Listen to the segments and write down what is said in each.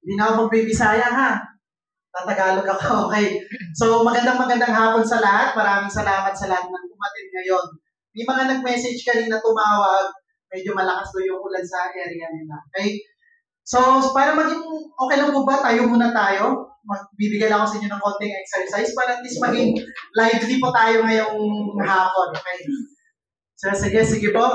Hindi na ako magbibisaya ha. Tatagalog ako, okay. So, magandang hapon sa lahat. Maraming salamat sa lahat ng umatin ngayon. May mga nag-message kanina tumawag, medyo malakas doon yung ulan sa area nila. Okay? So, para maging okay lang po ba, tayo muna tayo. Magbibigay lang ako sa inyo ng konting exercise para at least maging lively po tayo ngayong hapon. Okay? So, sige po.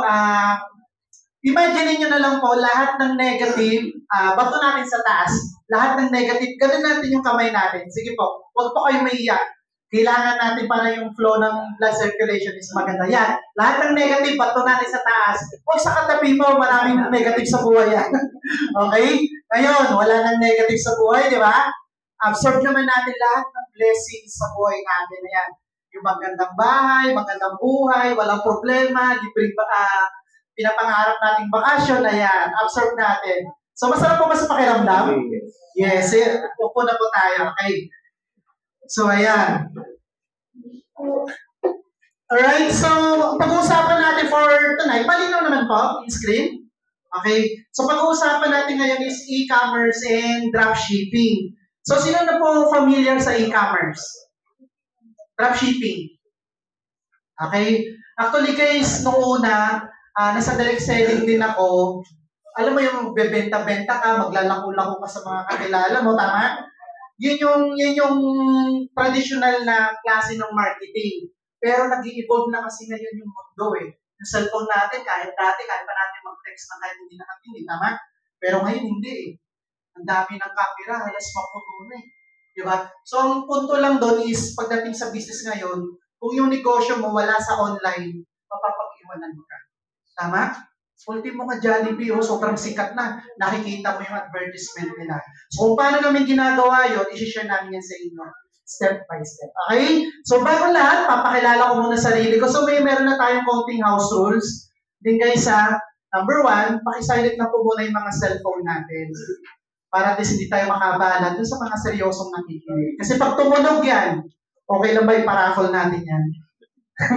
Imagine nyo na lang po, lahat ng negative, bato natin sa taas, lahat ng negative, ganun natin yung kamay natin. Sige po, huwag po kayo maiiyak. Kailangan natin para yung flow ng blood circulation is maganda. Yan, lahat ng negative, bato natin sa taas. Huwag sa katabi mo, maraming negative sa buhay yan. Okay? Ngayon, wala nang negative sa buhay, di ba? Absorb naman natin lahat ng blessings sa buhay natin. Ayan, yung magandang bahay, magandang buhay, walang problema, libreng pinapangarap nating bakasyon, ayan, absorb natin. So, masarap po ba sa pakiramdam? Yes, upo na po tayo, okay? So, ayan. Alright, so, pag-uusapan natin for tonight, malinaw naman po, yung screen. Okay? So, pag-uusapan natin ngayon is e-commerce and dropshipping. So, sino na po familiar sa e-commerce? Dropshipping. Okay? Actually, guys, noong una, nasa direct selling din ako. Alam mo yung bebenta-benta ka, maglalako-lako ka sa mga kakilala mo, tama? Yun yung traditional na klase ng marketing. Pero nag-i-evolve na kasi ngayon yung mundo eh. Yung cellphone natin, kahit pa natin mag-text na kahit hindi nakatindi, tama? Pero ngayon hindi eh. Ang dami ng camera, halos maputo na eh. Diba? So ang punto lang doon is, pagdating sa business ngayon, kung yung negosyo mo wala sa online, mapapag-iwanan mo ka. Tama? Ultimo nga Jollibee, sobrang sikat na. Nakikita mo yung advertisement nila. So, kung paano namin ginagawa yun, isi-share namin yan sa inyo. Step by step. Okay? So, bago lahat, papakilala ko muna sarili ko. So, meron na tayong konting house rules. Din guys, number 1, pakisilent na po muna yung mga cellphone natin. Para at least hindi tayo makabahala dun sa mga seryosong nakikinig. Kasi pag tumunog yan, okay lang ba i-paraffle natin yan?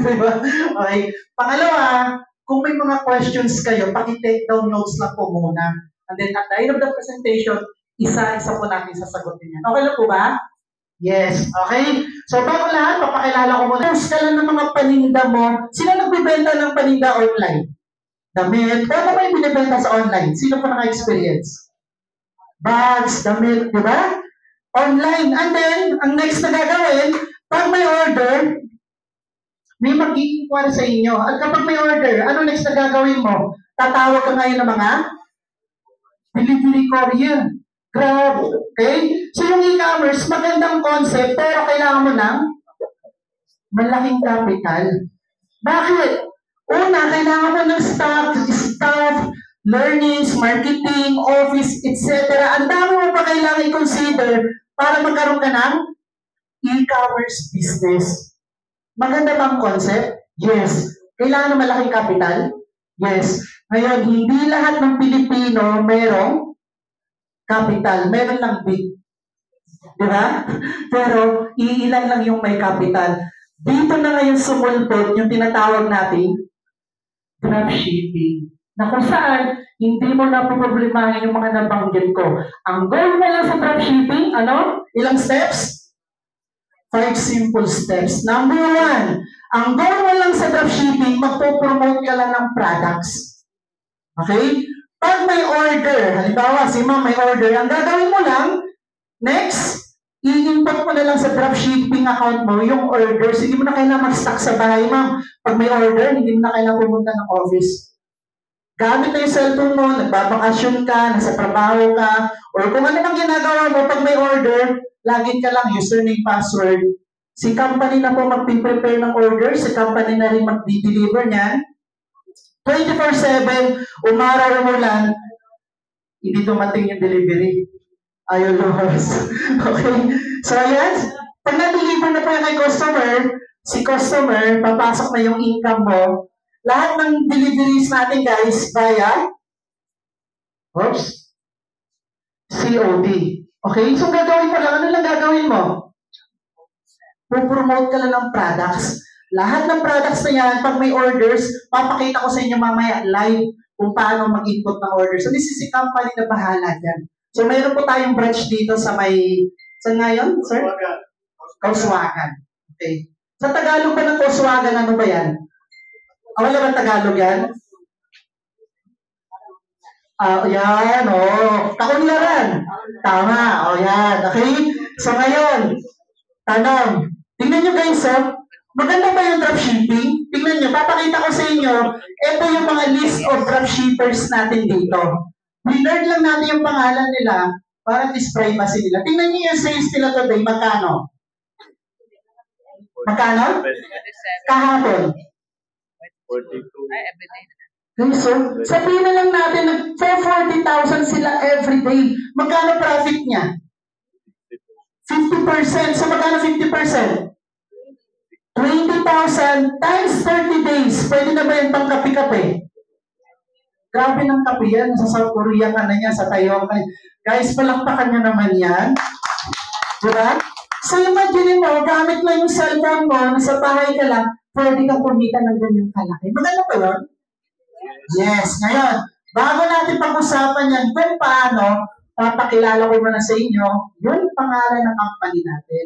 Diba? Okay? Pangalawa, kung may mga questions kayo, paki-take down notes lang po muna. And then at the end of the presentation, isa-isa po natin sasagutin yan. Okay lang po ba? Yes. Okay? So bago lahat, papakilala ko muna. Post ka lang ng mga paninda mo. Sino nagbibenta ng paninda online? Damit. Ano ba yung binibenta sa online? Sino po naka-experience? Bags, damit, di ba? Online. And then, ang next na gagawin, pag may order, may mag-i-inquire sa inyo. At kapag may order, ano next na gagawin mo? Tatawag ka ngayon ng mga delivery courier. Grab. Okay? So yung e-commerce, magandang concept, pero kailangan mo ng malaking capital. Bakit? Una, kailangan mo ng staff, learnings, marketing, office, etc. Ang dami mo pa kailangan i-consider para magkaroon ka ng e-commerce business. Maganda bang concept? Yes. Kailangan ng malaking capital? Yes. Ngayon, hindi lahat ng Pilipino mayroong capital. Meron lang big. Diba? Pero, iilan lang yung may capital. Dito na ngayon sumulpot yung tinatawag natin dropshipping. Na kung saan, hindi mo na problemahin yung mga nabanggit ko. Ang goal mo lang sa dropshipping, ano? Ilang steps? 5 simple steps. Number 1, ang goal mo lang sa dropshipping, magpo-promote ka lang ng products. Okay? Pag may order, halimbawa, si ma'am may order, ang gagawin mo lang, next, i-input mo na lang sa dropshipping account mo yung orders. Hindi mo na kailangan mag-stock sa bahay, ma'am. Pag may order, hindi mo na kailangan pumunta ng office. Gamit na yung cellphone mo, nagbabakasyon ka, nasa trabaho ka, or kung ano nang ginagawa mo, pag may order, login ka lang, username, password. Si company na po mag-prepare ng order, si company na rin mag-deliver niyan. 24/7, umaraw mo lang, hindi dumating yung delivery. Ayaw lumabas. Okay? So, ayan. Pag na-deliver na po yung kay customer, si customer, papasok na yung income mo. Lahat ng deliveries natin, guys, via COD. Okay? So, gagawin mo lang. Ano lang gagawin mo? Pro-promote ka lang ng products. Lahat ng products na yan, pag may orders, papakita ko sa inyo mamaya live kung paano mag-input ng orders. So this is a company na bahala dyan. So mayroon po tayong branch dito sa may, saan nga yun, sir? Kauswagan. Okay. Sa Tagalog ba ng Kauswagan, ano ba yan? Wala ba Tagalog yan? Yan, Kaunlaran. Tama, yan. Okay? So ngayon, tanong. Tingnan nyo guys, maganda ba yung dropshipping? Tingnan nyo, papakita ko sa inyo, ito yung mga list of dropshippers natin dito. Binerd lang natin yung pangalan nila para at least privacy nila. Tingnan nyo yung sales nila today, magkano? Magkano? Kahapon. 42. Guys, sabihin na lang natin, nag-40,000 sila everyday. Magkano profit niya? 50%. So, magkano 50%? 20,000 times 30 days. Pwede na ba yung pang-kape-kape? Grabe ng kape yan. Sa South Korea ka na yan, sa Taiwan ka na. Guys, palakpakan nyo naman yan. Diba? So, imagine mo, gamit mo yung cellphone mo, nasa bahay ka lang, pwede kang kumita ng ganyan kalaki. Maganda ba yun? Yes. Ngayon, bago natin pag-usapan yan kung paano, papakilala ko muna sa inyo yung pangalan ng company natin.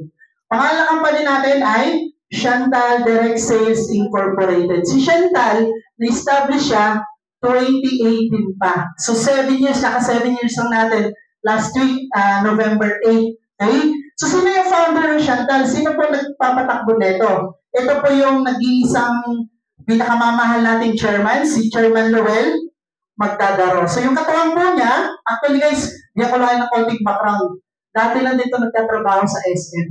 Pangalan ng company natin ay Chantal Direct Sales Incorporated. Si Chantal, na-establish siya 2018 pa. So 7 years, naka 7 years lang natin. Last week, November 8. Okay? So sino yung founder ng Chantal? Sino po nagpapatakbo nito? Ito po yung nag-iisang pinakamamahal nating chairman, si Chairman Lowell Magdadaro. So yung katuwang po niya, actually guys, hindi ako lang ng konting background. Dati lang dito nagtatrabaho sa SM.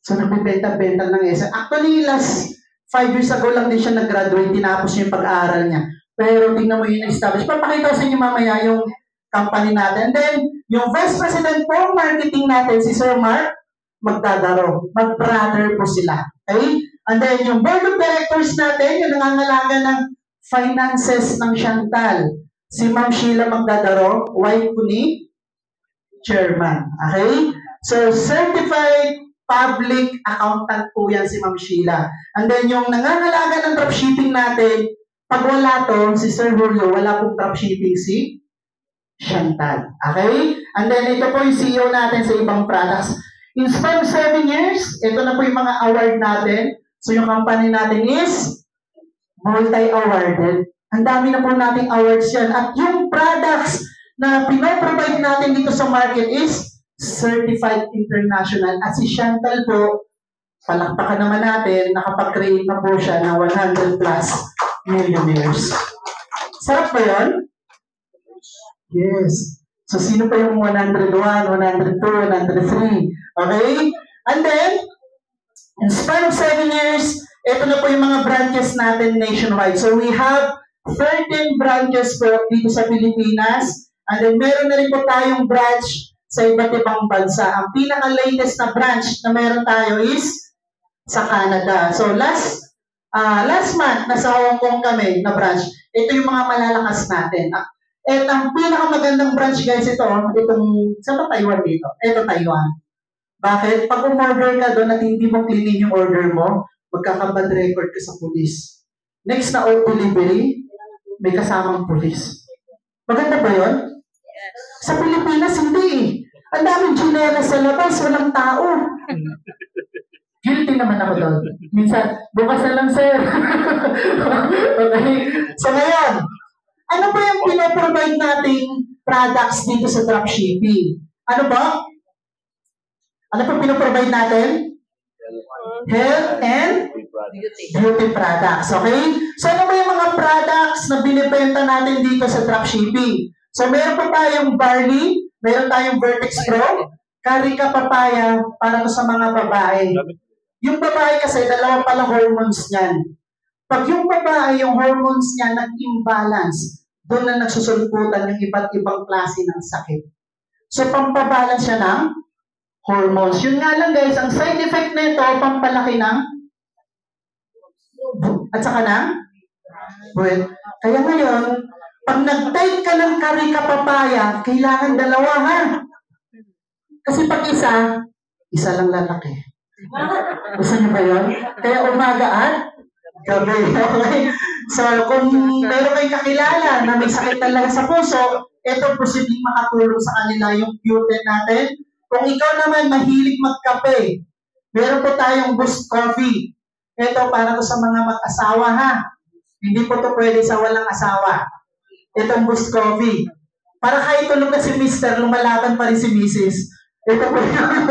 So nagbibenta-benta ng SM. Actually, last 5 years ago lang din siya nag-graduate, tinapos niya yung pag-aaral niya. Pero tingnan mo yung establish. Papakita ko sa inyo mamaya yung company natin. And then, yung Vice President po marketing natin, si Sir Mark Magdadaro. Mag-brother po sila. Okay? And then, yung board of directors natin, yung nangangalaga ng finances ng Chantal. Si Ma'am Sheila Magdadaro, wife ko ni Chairman. Okay? So, certified public accountant po yan si Ma'am Sheila. And then, yung nangangalaga ng dropshipping natin, pag wala to, si Sir Julio, wala pong dropshipping si Chantal. Okay? And then, ito po yung CEO natin sa ibang products. In span of 7 years, ito na po yung mga award natin. So, yung company natin is multi-awarded. Ang dami na po nating awards yan. At yung products na pinoprovide natin dito sa market is certified international. At si Chantal po, palakpakan naman natin, nakapag-create na po siya ng 100 plus millionaires. Sarap ba yun? Yes. So, sino pa yung 101, 102, 103? Okay? And then, in span of 7 years, ito na po yung mga branches natin nationwide. So we have 13 branches po dito sa Pilipinas. And then meron na rin po tayong branch sa iba't ibang bansa. Ang pinaka-latest na branch na meron tayo is sa Canada. So last month, nasa Hong Kong kami na branch. Ito yung mga malalakas natin. At ang pinakamagandang branch guys, itong sa Taiwan dito. Ito Taiwan. Bakit? Pag umorder ka doon at hindi mo cleanin yung order mo, magkakabad record ka sa pulis. Next na delivery, may kasamang pulis. Maganda ba yun? Yes. Sa Pilipinas, hindi. Ang daming ginela sa labas, walang tao. Guilty naman ako doon. Minsan, bukas na lang, sir. Okay. So ngayon, ano ba yung pinoprovide nating products dito sa dropshipping? Ano ba? Ano pa pinoprovide natin? Health and beauty products. Okay? So, ano ba yung mga products na binibenta natin dito sa dropshipping? So, meron pa tayong barley, meron tayong Vertex Pro, Carica Papaya, para to sa mga babae. Yung babae kasi, dalawa palang hormones niyan. Pag yung babae, yung hormones niya nag-imbalance, doon na nagsusulputan yung iba't ibang klase ng sakit. So, pampabalance siya ng hormones. Yun nga lang guys, ang side effect nito, pampalaki ng at saka ng well, kaya ngayon, pag nag-take ka ng Carica Papaya, kailangan dalawa ha. Kasi pag isa lang lalaki. Gusto niyo ba yun? Kaya umaga at gabi. Okay? So, kung meron kayong kakilala na may sakit talaga sa puso, ito posibleng makatulong sa kanila yung Q10 natin. Kung ikaw naman mahilig magkape, meron po tayong Boost Coffee. Ito para to sa mga mag-asawa ha. Hindi po to pwede sa walang asawa. Itong Boost Coffee. Para kahit tulog na si Mr., lumalaban pa rin si Mrs. Ito po yun.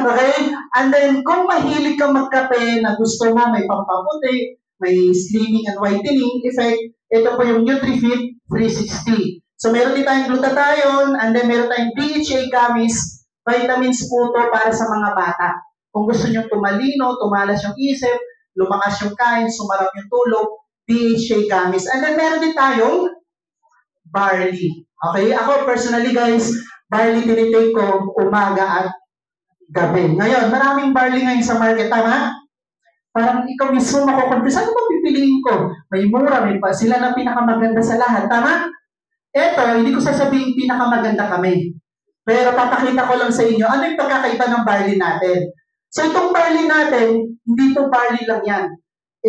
Okay? And then, kung mahilig ka magkape na gusto mo, may pampaputi, may slimming and whitening effect, ito po yung NutriFit 360. So, meron din tayong glutathione, and then meron tayong DHA gummies, vitamins po to para sa mga bata. Kung gusto nyo tumalino, tumalas yung isip, lumakas yung kain, sumarap yung tulog, DHA gummies. And then, meron din tayong barley. Okay? Ako, personally guys, barley tinitake ko umaga at gabi. Ngayon, maraming barley ngayon sa market, tama? Parang ikaw mismo makukonfuse, ano ba pipiliin ko? May mura, may pa, sila na pinakamaganda sa lahat, tama? Eto, hindi ko sasabihin pinakamaganda kami. Pero papakita ko lang sa inyo, ano yung pagkakaiba ng barley natin? So itong barley natin, hindi to barley lang yan.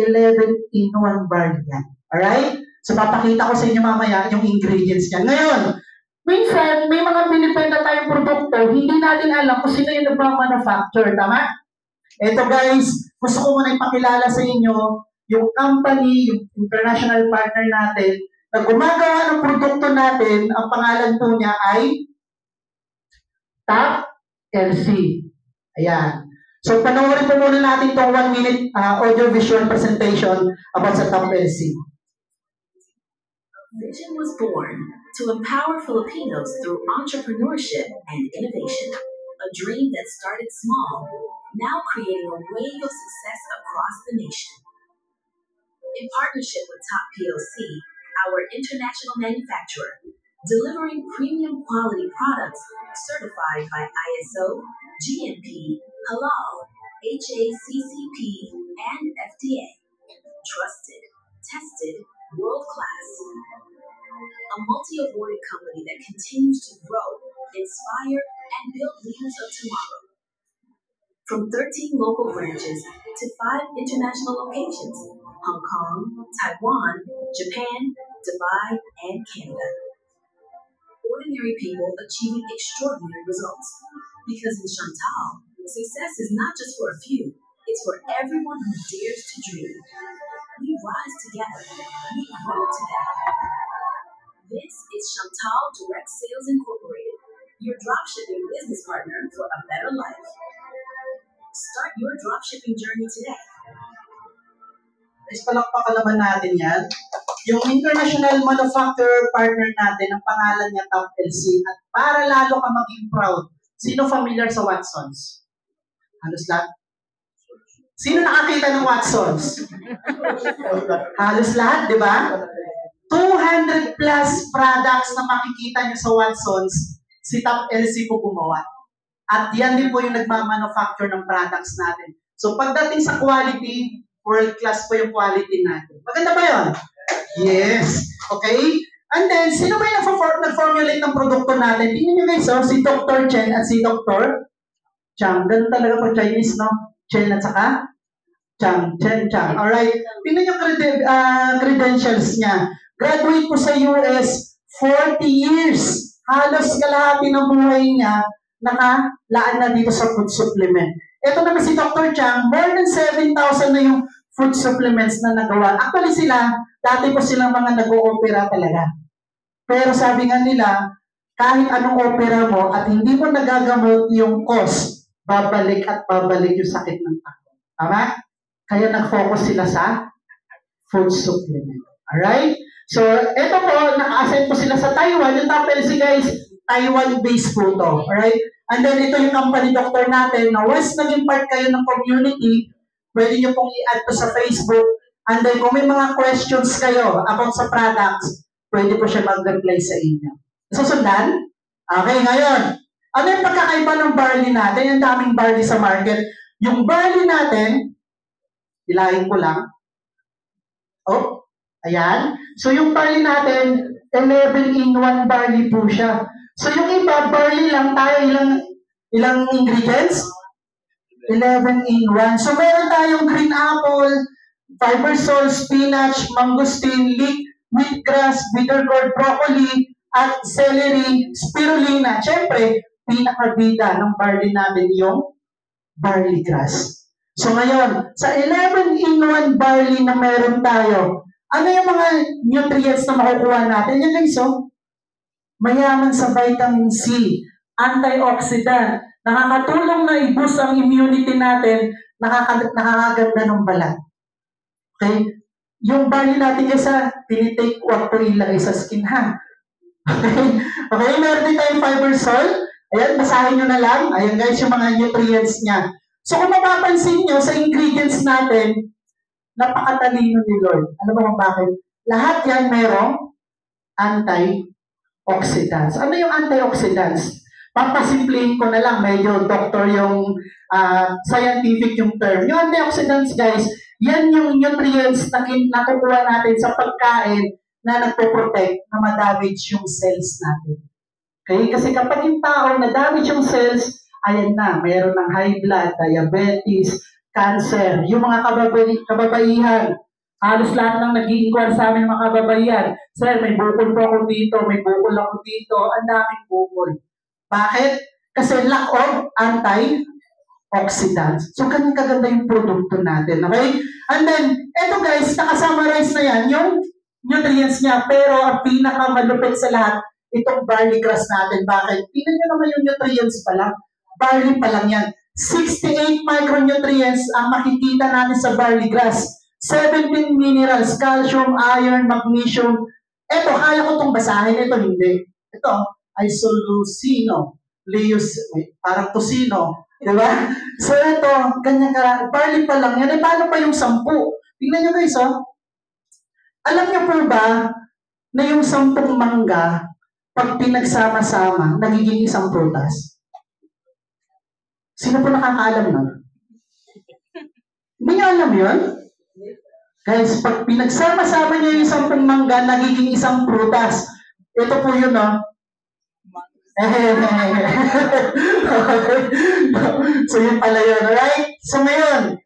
11-in-1 barley yan. Alright? So papakita ko sa inyo mamaya yung ingredients niyan. Ngayon, minsan, may mga binibenta tayong produkto, hindi natin alam kung sino yung nagmamanufacture, tama? Ito guys, gusto ko muna ipakilala sa inyo yung company, yung international partner natin, na gumagawa ng produkto natin, ang pangalan po niya ay Top LC. Ayan. So panoorin po muna natin itong 1-minute audio-visual presentation about sa Top LC. Vision was born to empower Filipinos through entrepreneurship and innovation. A dream that started small, now creating a wave of success across the nation. In partnership with Top PLC, our international manufacturer, delivering premium quality products certified by ISO, GMP, Halal, HACCP, and FDA. Trusted, tested, world-class. A multi-awarded company that continues to grow, inspire, and build leaders of tomorrow. From 13 local branches to 5 international locations, Hong Kong, Taiwan, Japan, Dubai, and Canada. Ordinary people achieving extraordinary results. Because in Chantal, success is not just for a few, it's for everyone who dares to dream. We rise together. We grow together. This is Chantal Direct Sales Incorporated, your dropshipping business partner for a better life. Start your dropshipping journey today. Guys, palakpakan naman natin yan. Yung international manufacturer partner natin, ang pangalan niya Top LC. At para lalo ka maging proud, sino familiar sa Watsons? Halos lahat? Sino nakakita ng Watsons? Halos lahat, di ba? 200 plus products na makikita niyo sa Watsons, si Top LC po gumawa. At yan din po yung nagmamanufacture ng products natin. So pagdating sa quality, world class po yung quality natin. Maganda ba yun? Yes. Okay? And then, sino ba yung nag-formulate ng produkto natin? Tingnan nyo guys, si Dr. Chen at si Dr. Chang. Ganun talaga po Chinese, no? Chen at saka Chang. Chen, Chang. Alright. Tingnan nyo credentials niya. Graduate po sa US, 40 years. Halos kalahati ng buhay niya, nakalaan na dito sa food supplement. Ito naman si Dr. Chang, more than 7,000 na yung food supplements na nagawa. Actually sila, dati po silang mga nag-o-opera talaga. Pero sabi nga nila, kahit anong opera mo at hindi mo nagagamot yung cause, babalik at babalik yung sakit ng tao. Tama? Kaya nag-focus sila sa food supplement. Alright? So, ito po, naka-assign po sila sa Taiwan. Yung Top LC guys, Taiwan-based po to. Alright? And then, ito yung company doctor natin na once naging part kayo ng community, pwede nyo pong i-add to sa Facebook. And then, kung may mga questions kayo about sa products, pwede po siya mag-reply sa inyo. Susundan? Okay, ngayon. Ano yung pagkakaiba ng barley natin? Yung daming barley sa market. Yung barley natin, ilahin ko lang. Oh, ayan. So, yung barley natin, 11-in-1 barley po siya. So, yung iba, barley lang tayo, ilang ingredients? 11 in 1. So meron tayong green apple, fibersol, spinach, mangosteen, leek, wheatgrass, bitter gourd, broccoli, at celery, spirulina. Siyempre, pinakabida ng barley natin yung barley grass. So ngayon, sa 11 in 1 barley na meron tayo, ano yung mga nutrients na makukuha natin? Yan guys, mayaman sa vitamin C, antioxidant, nakakatulong na i-boost ang immunity natin, nakakaganda ng balat. Okay? Yung barley natin kasi, tinitake what to ilagay sa skin, ha? Okay, meron din tayong fibersol. Ayan, basahin nyo na lang. Ayan guys, yung mga nutrients niya. So kung mapapansin nyo sa ingredients natin, napakatalino ni Lord. Ano ba kung bakit? Lahat yan merong antioxidants. Ano yung antioxidants? Papasimplihin ko na lang, medyo doctor yung scientific yung term. Yung antioxidants, guys, yan yung nutrients na nakukuha natin sa pagkain na nagpo-protect na ma-damage yung cells natin. Okay? Kasi kapag yung tao na-damage yung cells, ayan na, mayroon ng high blood, diabetes, cancer, yung mga kababaihan. Halos lahat ng nag-i-inquire sa amin mga kababaihan. Sir, may bukol po ako dito, may bukol ako dito, ang daming bukol. Bakit? Kasi lack of antioxidants. So, ganyan kaganda yung produkto natin. Okay? And then, eto guys, nakasummarize na yan, yung nutrients niya. Pero, ang pinakamalupit sa lahat, itong barley grass natin. Bakit? Tingnan nyo naman yung nutrients pa lang. Barley pa lang yan. 68 micronutrients ang makikita natin sa barley grass. 17 minerals, calcium, iron, magnesium. Eto, kaya ko itong basahin. Ito, hindi. Ito, isoleucine, parang tosino, di ba? So ito, ganyan ka, barley pa lang yan. Paano pa yung 10? Tingnan nyo guys, Alam nyo po ba na yung 10 mangga, pag pinagsama-sama, nagiging isang prutas? Sino po nakakaalam nun? Hindi nyo alam yun? Guys, pag pinagsama-sama nyo yung 10 mangga, nagiging isang prutas. Ito po yun, So yun pala yun, alright? So ngayon,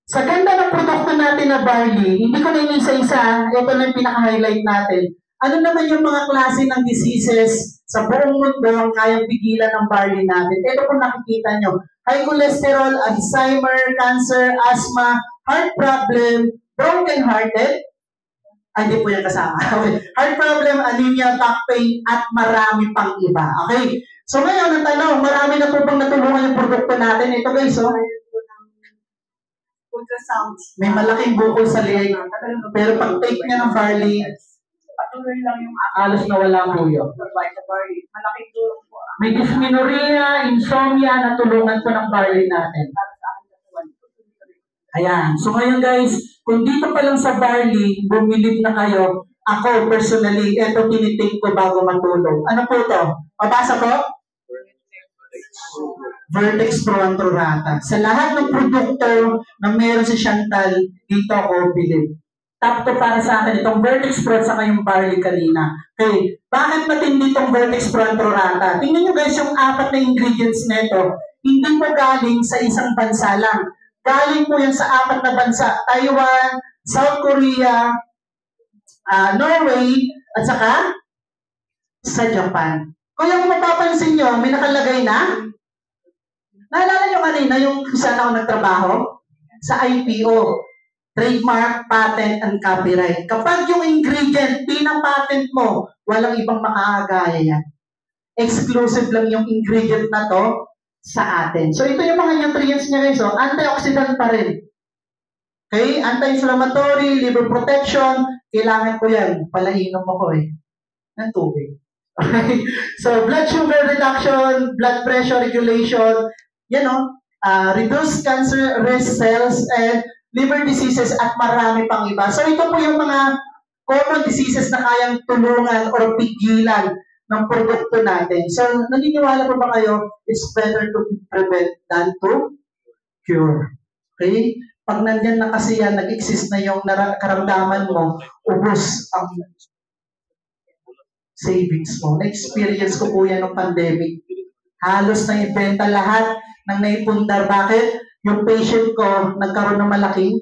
sa ganda ng produkto natin na barley, hindi ko na inisa-isa, ito na yung pinaka-highlight natin. Ano naman yung mga klase ng diseases sa buong mundo ang kayang pigilan ng barley natin? Ito po nakikita nyo. High cholesterol, Alzheimer, cancer, asthma, heart problem, broken-hearted, hindi po yan kasama. Heart problem, anemia, back pain, at marami pang iba. Okay? So ngayon, ang tanong, marami na po bang natulungan yung produkto natin? Ito guys, ultrasound. May malaking bukol sa liig. Pero pag take niya ng barley, patuloy lang yung halos na wala po yun. Malaking tulong po. May dysmenorrhea, insomnia, natulungan po ng barley natin. Ayan. So ngayon guys, kung dito pa lang sa barley, bumilib na kayo, ako personally, ito tinitake ko bago matulog. Ano po ito? Pabasa po? Vertex Pro Antrorata. Sa lahat ng produkto na meron si Chantal, dito ako bilib. Top to para sa akin itong Vertex Pro at saka yung barley kanina. Okay, bakit matindi itong Vertex Pro Antrorata? Tingnan nyo guys yung 4 na ingredients nito. Hindi po galing sa isang bansa lang. Galing po yan sa 4 na bansa. Taiwan, South Korea, Norway, at saka sa Japan. Kung yung mapapansin nyo, may nakalagay na. Naalala nyo kanina yung saan ako nagtrabaho? Sa IPO. Trademark, patent, and copyright. Kapag yung ingredient, pinapatent mo, walang ibang makakagaya yan. Exclusive lang yung ingredient na to sa atin. So, ito yung mga nutrients niya guys. Antioxidant pa rin. Okay? Anti-inflammatory, liver protection. Kailangan ko yan. Palainom ako ng tubig. Okay? So, blood sugar reduction, blood pressure regulation, reduce cancer risk cells, and liver diseases, at marami pang iba. So, ito po yung mga common diseases na kayang tulungan or pigilan ng produkto natin. So, naniniwala po ba kayo, it's better to prevent than to cure. Okay? Pag nandyan na kasi yan, nag-exist na yung karamdaman mo, ubos ang savings mo. Na-experience ko po yan ng pandemic. Halos na ibenta lahat ng naipundar. Bakit? yung patient ko nagkaroon ng malaking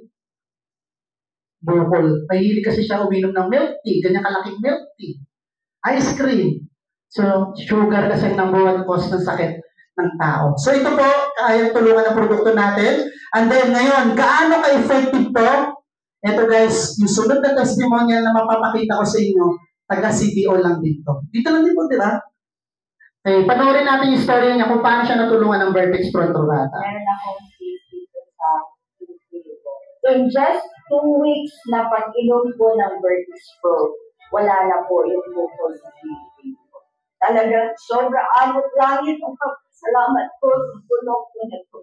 bukol. Mahilig kasi siya uminom ng milk tea, ganyan kalaking milk tea. Ice cream. So, sugar kasi ang number one cause ng sakit ng tao. So, ito po, kayang tulungan ng produkto natin. And then, ngayon, gaano ka-effective to? Ito guys, yung sunod na testimonial na mapapakita ko sa inyo, taga-CDO lang dito. Dito lang din po, di ba? Okay, panoorin natin yung story niya kung paano siya natulungan ng Vertex Frontorata. Meron akong case dito sa Pilipino. In just 2 weeks na pag-inom po ng Vertex Pro, wala na po yung bukol sa Pilipino. Talagang sobra abot langit ang salamat po sa tulong po na po.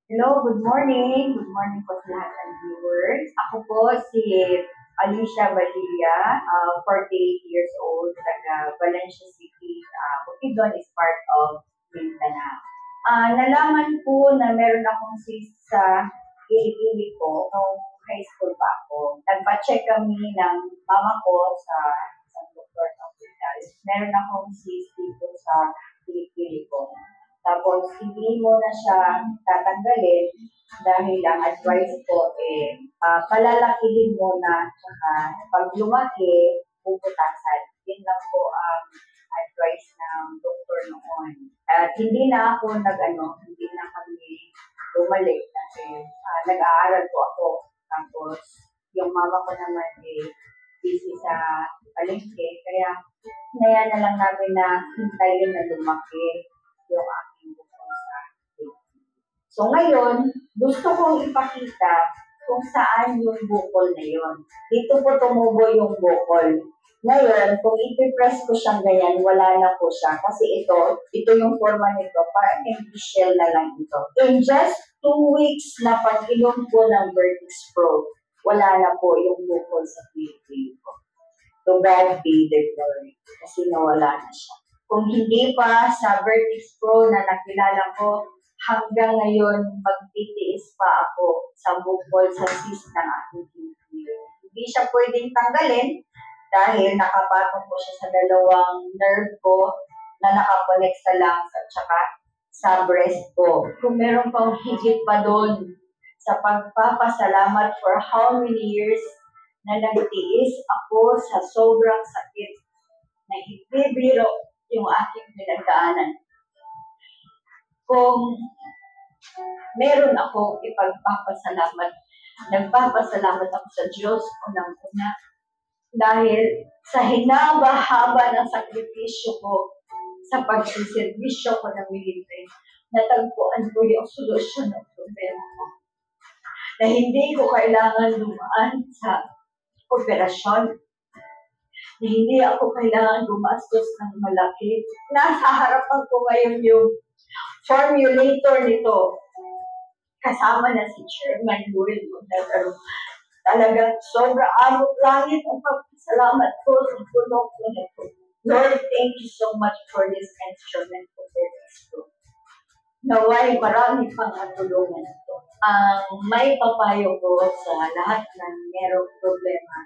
Hello, good morning. Good morning po sa lahat ng viewers. Ako po si Alicia Badilla, 48 years old, taga Valencia City. Bukidnon is part of Mindanao. Nalaman po na meron akong cyst sa kilikili ko nung high school pa ako. Nagpa-check kami ng mama ko sa doktor sa hospital. Meron akong cyst dito sa kilikili ko. Tapos, hindi mo na siya tatanggalin dahil ang advice ko palalakihin mo na tsaka pag lumaki, puputasan. Yun lang po ang advice ng doktor noon. At hindi na ako hindi na kami bumalik kasi nag-aaral po ako. Tapos, yung mama ko naman busy sa palengke. Kaya, na lang namin na hintayin na lumaki yung aking bukol sa Pilipino. So ngayon, gusto kong ipakita kung saan yung bukol na yun. Dito po tumubo yung bukol. Ngayon, kung ipipress ko siyang ganyan, wala na po siya. Kasi ito yung forma nito, parang empty shell na lang ito. In just 2 weeks na pag-inom po ng Vertex Pro, wala na po yung bukol sa Pilipino. To God be the glory. Kasi nawala na siya. Kung hindi pa sa Vertex Pro na nakilala ko, hanggang ngayon magtitiis pa ako sa bukol sa cyst ng aking Pilipino. Hindi siya pwedeng tanggalin dahil nakapatong po siya sa dalawang nerve ko na nakakonect sa lungs at saka sa breast ko. Kung meron pang higit pa doon sa pagpapasalamat for how many years na nagtiis ako sa sobrang sakit na ibibiro yung aking pinagdaanan. Kung meron ako ipagpapasalamat, nagpapasalamat ako sa Diyos unang-una dahil sa hinaba-haba ng sakripisyo ko sa pagsiservisyo ko ng military, natagpuan ko yung solusyon ng problema ko. Na hindi ko kailangan dumaan sa operasyon, na hindi ako kailangan gumastos ng malaki. Nasa harapan ko ngayon yung formulator nito. Kasama na si Chairman Will Montalaro. Talagang sobra abot langit ang pagpasalamat ko sa tulong ko nito. Lord, thank you so much for this instrument of Vertex Pro. Naway marami pang tulungan ito. May papayo ko sa lahat ng merong problema,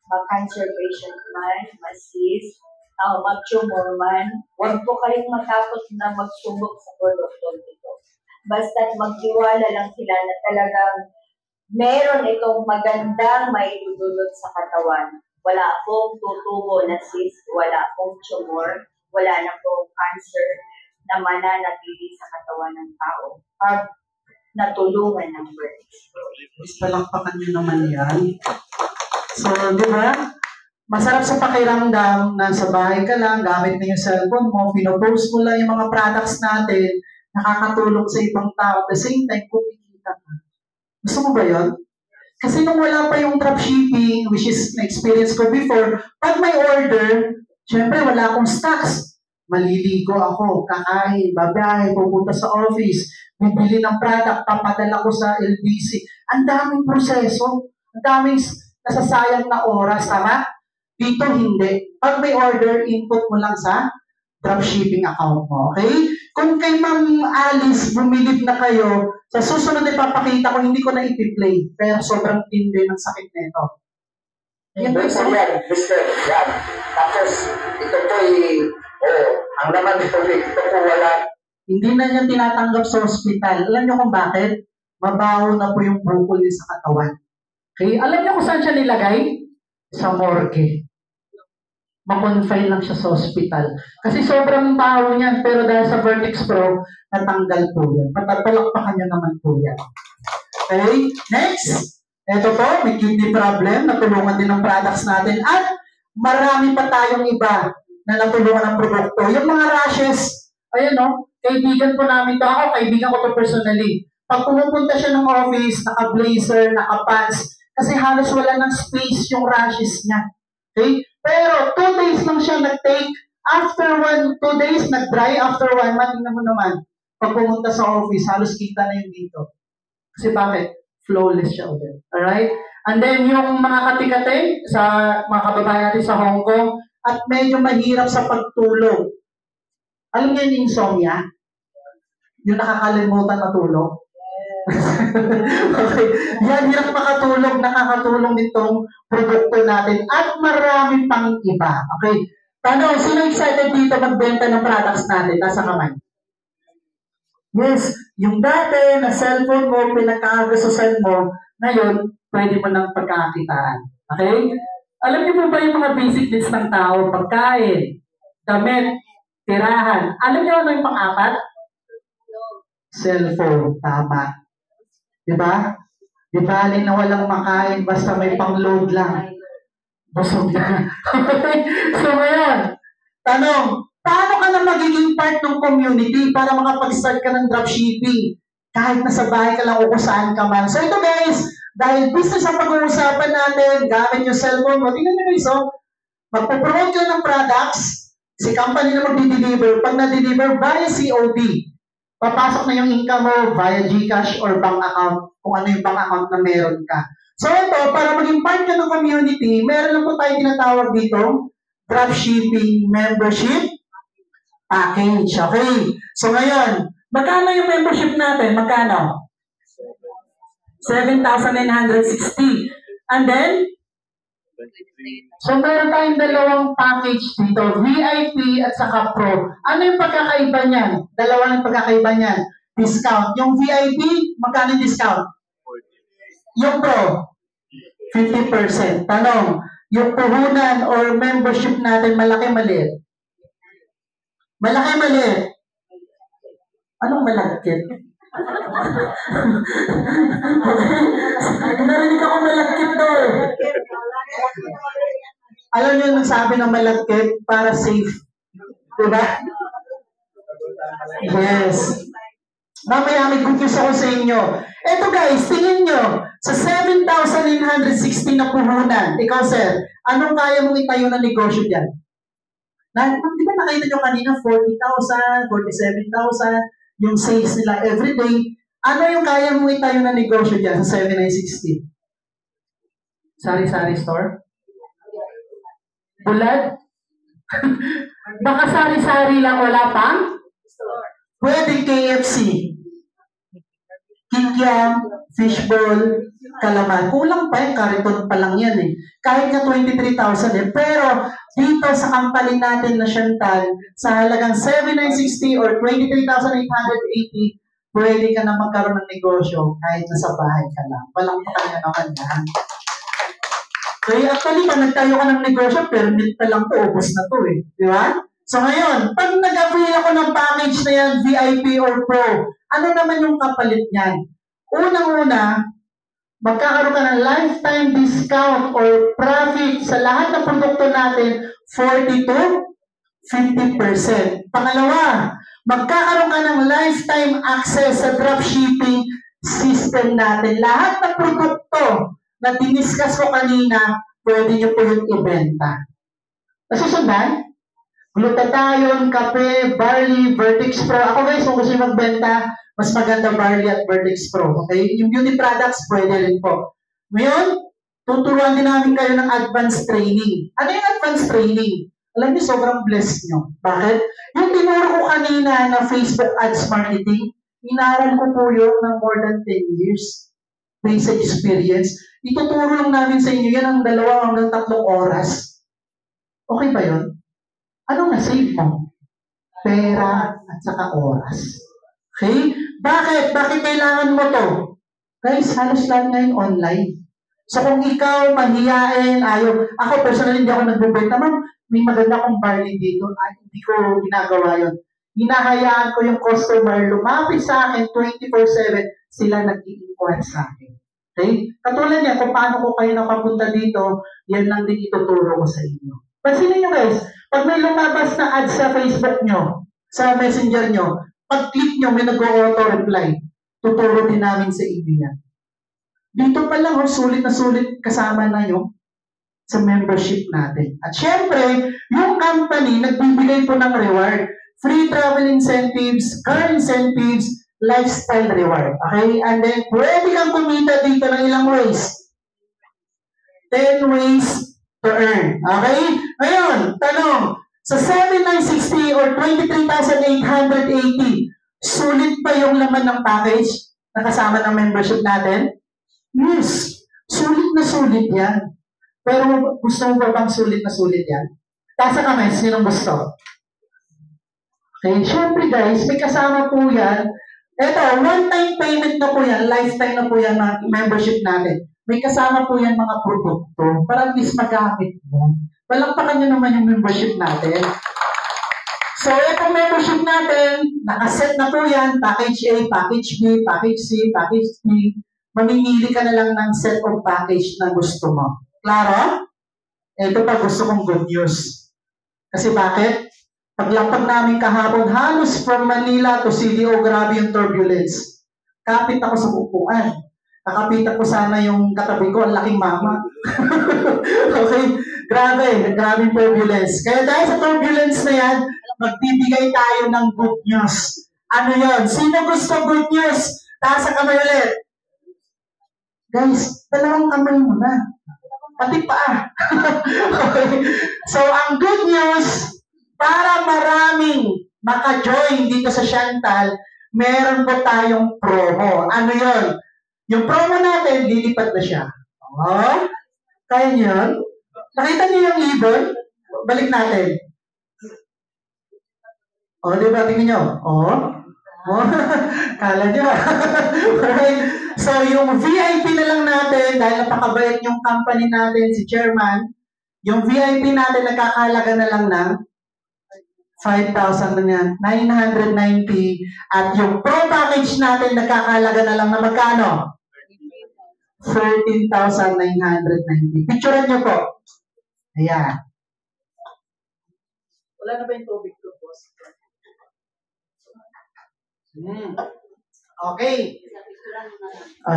ma-cancer patient man, ma-cyst, mag-tumor man, huwag po kayong matakot na magsubok sa produkto nito. Basta't magtiwala lang sila na talagang meron itong magandang maidudulot sa katawan. Wala pong tutubo na cyst, wala pong tumor, wala na pong cancer na mananatili sa katawan ng tao pag natulungan ng Vertex Pro. Mas palakpakan nyo naman yan. So, di ba? Masarap sa pakiramdam na sa bahay ka lang, gamit na yung cellphone mo, pinopost mo lang yung mga products natin, nakakatulong sa ibang tao. At the same time, kumikita ka. Gusto mo ba yun? Kasi nung wala pa yung dropshipping, which is na-experience ko before, pag may order, syempre wala akong stocks. Maliligo ako, kakain, babiyahe, pupunta sa office, bibili ng product, papadala ko sa LBC. Ang daming proseso, ang daming nasasayang na oras, tama? Dito hindi. Pag may order, input mo lang sa dropshipping account mo, okay? Kung kay Ma'am Alice, bumilib na kayo, sa susunod na ipapakita ko, hindi ko na ipi-play, pero sobrang tindi ng sakit nito. Yan po yan, Mr. Tapos, ito po ang laman nito, ito po wala Hindi na niya tinatanggap sa ospital. Alam niyo kung bakit? Mabaho na po yung bukol niya sa katawan. Okay? Alam niyo kung saan siya nilagay? Sa morgue. Ma-confine lang siya sa ospital. Kasi sobrang baho niyan, pero dahil sa Vertex Pro, natanggal po yan. Patapalakpakan niya naman po yan. Okay? Next. Ito po, may kidney problem. Natulungan din ng products natin. At marami pa tayong iba na natulungan ng produkto. Yung mga rashes, ayan o, kaibigan po namin to. Ako, kaibigan ko to personally. Pag pumupunta siya ng office, naka-blazer, naka-pants, kasi halos wala ng space yung rashes niya. Okay? Pero 2 days lang siya nag-take. After 2 days, nag-dry. After 1 month, tingnan mo naman. Pag pumunta sa office, halos kita na yung dito. Kasi bakit? Flawless siya ulit. Alright? And then, yung mga kati-kati sa mga kababayan natin sa Hong Kong, at medyo mahirap sa pagtulog. Alam niyo yung insomnia? Yung nakakalimutan matulog? Okay. Yan, hirap makatulog, nakakatulong nitong produkto natin at marami pang iba. Okay. Tanong, sino excited dito magbenta ng products natin? Nasa kamay. Yes, yung dati na cellphone mo, pinagkakagastusan mo, ngayon, pwede mo nang pagkakitaan. Okay? Alam niyo po ba yung mga basic needs ng tao? Pagkain, damit, tirahan. Alam niyo ano yung pang-apat? Cellphone. Tama. Diba? Di bali na walang makain basta may pang-load lang. Busog na. So ngayon, tanong, paano ka na magiging part ng community para makapag-start ka ng dropshipping? Kahit nasa bahay ka lang o kung saan ka man. So ito guys, dahil business ang pag-uusapan natin, gamit yung cellphone mo, tingnan nyo guys, magpo-promote ka ng products, si company na mag-deliver, pag na-deliver via COD, papasok na yung income mo via GCash or bank account, kung ano yung bank account na meron ka. So ito, para maging part ka ng community, meron lang po tayo tinatawag dito, dropshipping membership package. Okay. So ngayon, magkano yung membership natin? Magkano? 7,960. And then, so meron tayong dalawang package dito, VIP at saka Pro. Ano yung pagkakaiba niyan? Dalawa ng pagkakaiba niyan. Discount. Yung VIP, magkano yung discount? Yung Pro, 50%. Tanong, yung puhunan or membership natin, malaki maliit? Malaki maliit? Anong malagkit? Narinig ako malagkit doon. Alam niyo yung nagsabi ng malagkit para safe. Diba? Yes. Mamaya may good news ako sa inyo. Eto guys, tingin nyo, sa 7,960 na puhunan, ikaw sir, anong kaya mong itayo na negosyo dyan? Di ba nakita nyo kanina, 40,000, 47,000, yung sales nila everyday. Ano yung kaya mong itayo na negosyo dyan sa 7,960? Sari-sari store? Bulad? Baka sari-sari lang, wala pang? Pwede KFC. Kikiam, fishball, kalaman. Kulang pa yung kariton pa lang yan eh. Kahit nga 23,000 eh. Pero dito sa company natin na Chantal, sa halagang 7,960 or 23,880, pwede ka na magkaroon ng negosyo kahit nasa bahay ka lang. Walang pa kanya naman yan. Kaya actually, pag nagtayo ka ng negosyo, permit pa lang to, ubos na to eh. Di ba? So ngayon, pag nag-avail ako ng package na yan, VIP or Pro, ano naman yung kapalit niyan? Unang-una, magkakaroon ka ng lifetime discount or profit sa lahat ng produkto natin, 40 to 50%. Pangalawa, magkakaroon ka ng lifetime access sa dropshipping system natin. Lahat ng produkto na diniscuss ko kanina, pwede nyo po yung ibenta. Nasusundan? Glutathione, kape, barley, Vertex Pro. Ako guys, kung gusto nyo magbenta, mas maganda barley at Vertex Pro. Okay? Yung beauty products, pwede rin po. Ngayon, tuturuan din namin kayo ng advanced training. Ano yung advanced training? Alam niyo, sobrang blessed nyo. Bakit? Yung tinuro ko kanina na Facebook ads marketing, inaral ko po yun ng more than 10 years. Based experience. Ituturo lang namin sa inyo yan ang 2 hanggang 3 oras. Okay ba yun? Anong na-save mo? pera, at saka oras. Okay? Bakit? Bakit kailangan mo to? Guys, halos lahat ngayon online. So kung ikaw mahiyain, ako personally hindi ako nagbebenta, ma'am, may maganda akong barley dito, hindi ko ginagawa yun. Hinahayaan ko yung customer lumapit sa akin 24/7, sila nag-i-inquire sa akin. Okay? Katulad niya, kung paano ko kayo nakapunta dito, yan lang din ituturo ko sa inyo. Pansinin nyo guys, pag may lumabas na ad sa Facebook nyo, sa messenger nyo, pag-click nyo, may nag-auto-reply. Tuturo din namin sa inyo yan. Dito pa lang, sulit na sulit kasama na yung sa membership natin. At syempre, yung company nagbibigay po ng reward. Free travel incentives, car incentives, lifestyle reward. Okay? And then, pwede kang kumita dito ng ilang ways. 10 ways to earn. Okay? Ngayon, tanong, sa 7,960 or 23,880, sulit pa yung laman ng package na kasama ng membership natin? Yes. Sulit na sulit yan. Pero gusto mo ba bang sulit na sulit yan? Taas ang kamay, sinong gusto? Okay, syempre guys, may kasama po yan. Ito, one-time payment na po yan, lifetime na po yan ng membership natin. May kasama po yan mga produkto para at least magamit mo. Palakpakan nyo naman yung membership natin. So, itong membership natin, nakaset na po yan, package A, package B, package C, package D. Mamimili ka na lang ng set of package na gusto mo. Klaro? Ito pa gusto kong good news. Kasi bakit? Paglapag namin kahapon, halos from Manila to CDO, grabe yung turbulence. Kapit ako sa upuan. Nakapitan ko sana yung katabi ko, ang laking mama. Okay? Grabe yung turbulence. Kaya dahil sa turbulence na yan, magbibigay tayo ng good news. Ano yon? Sino gusto good news? Taas ang kamay ulit. Guys, dalawang kamay mo na. Pati pa. Okay? So, ang good news, para maraming maka-join dito sa Chantal, meron po tayong promo. Ano yon? Yung promo natin, lilipat na siya. Oh, kaya niyo yun? Nakita niyo yung ibon? Balik natin. O, di ba? Tingnan niyo. Kala niyo. Alright. So, yung VIP na lang natin, dahil napakabait yung company natin, si Chairman, yung VIP natin nagkakahalaga na lang ng 5,990 at yung pro package natin nagkakahalaga na lang na magkano? 13,990. Picturean nyo po. Ayan. Wala na ba yung tubig ko, boss? Okay.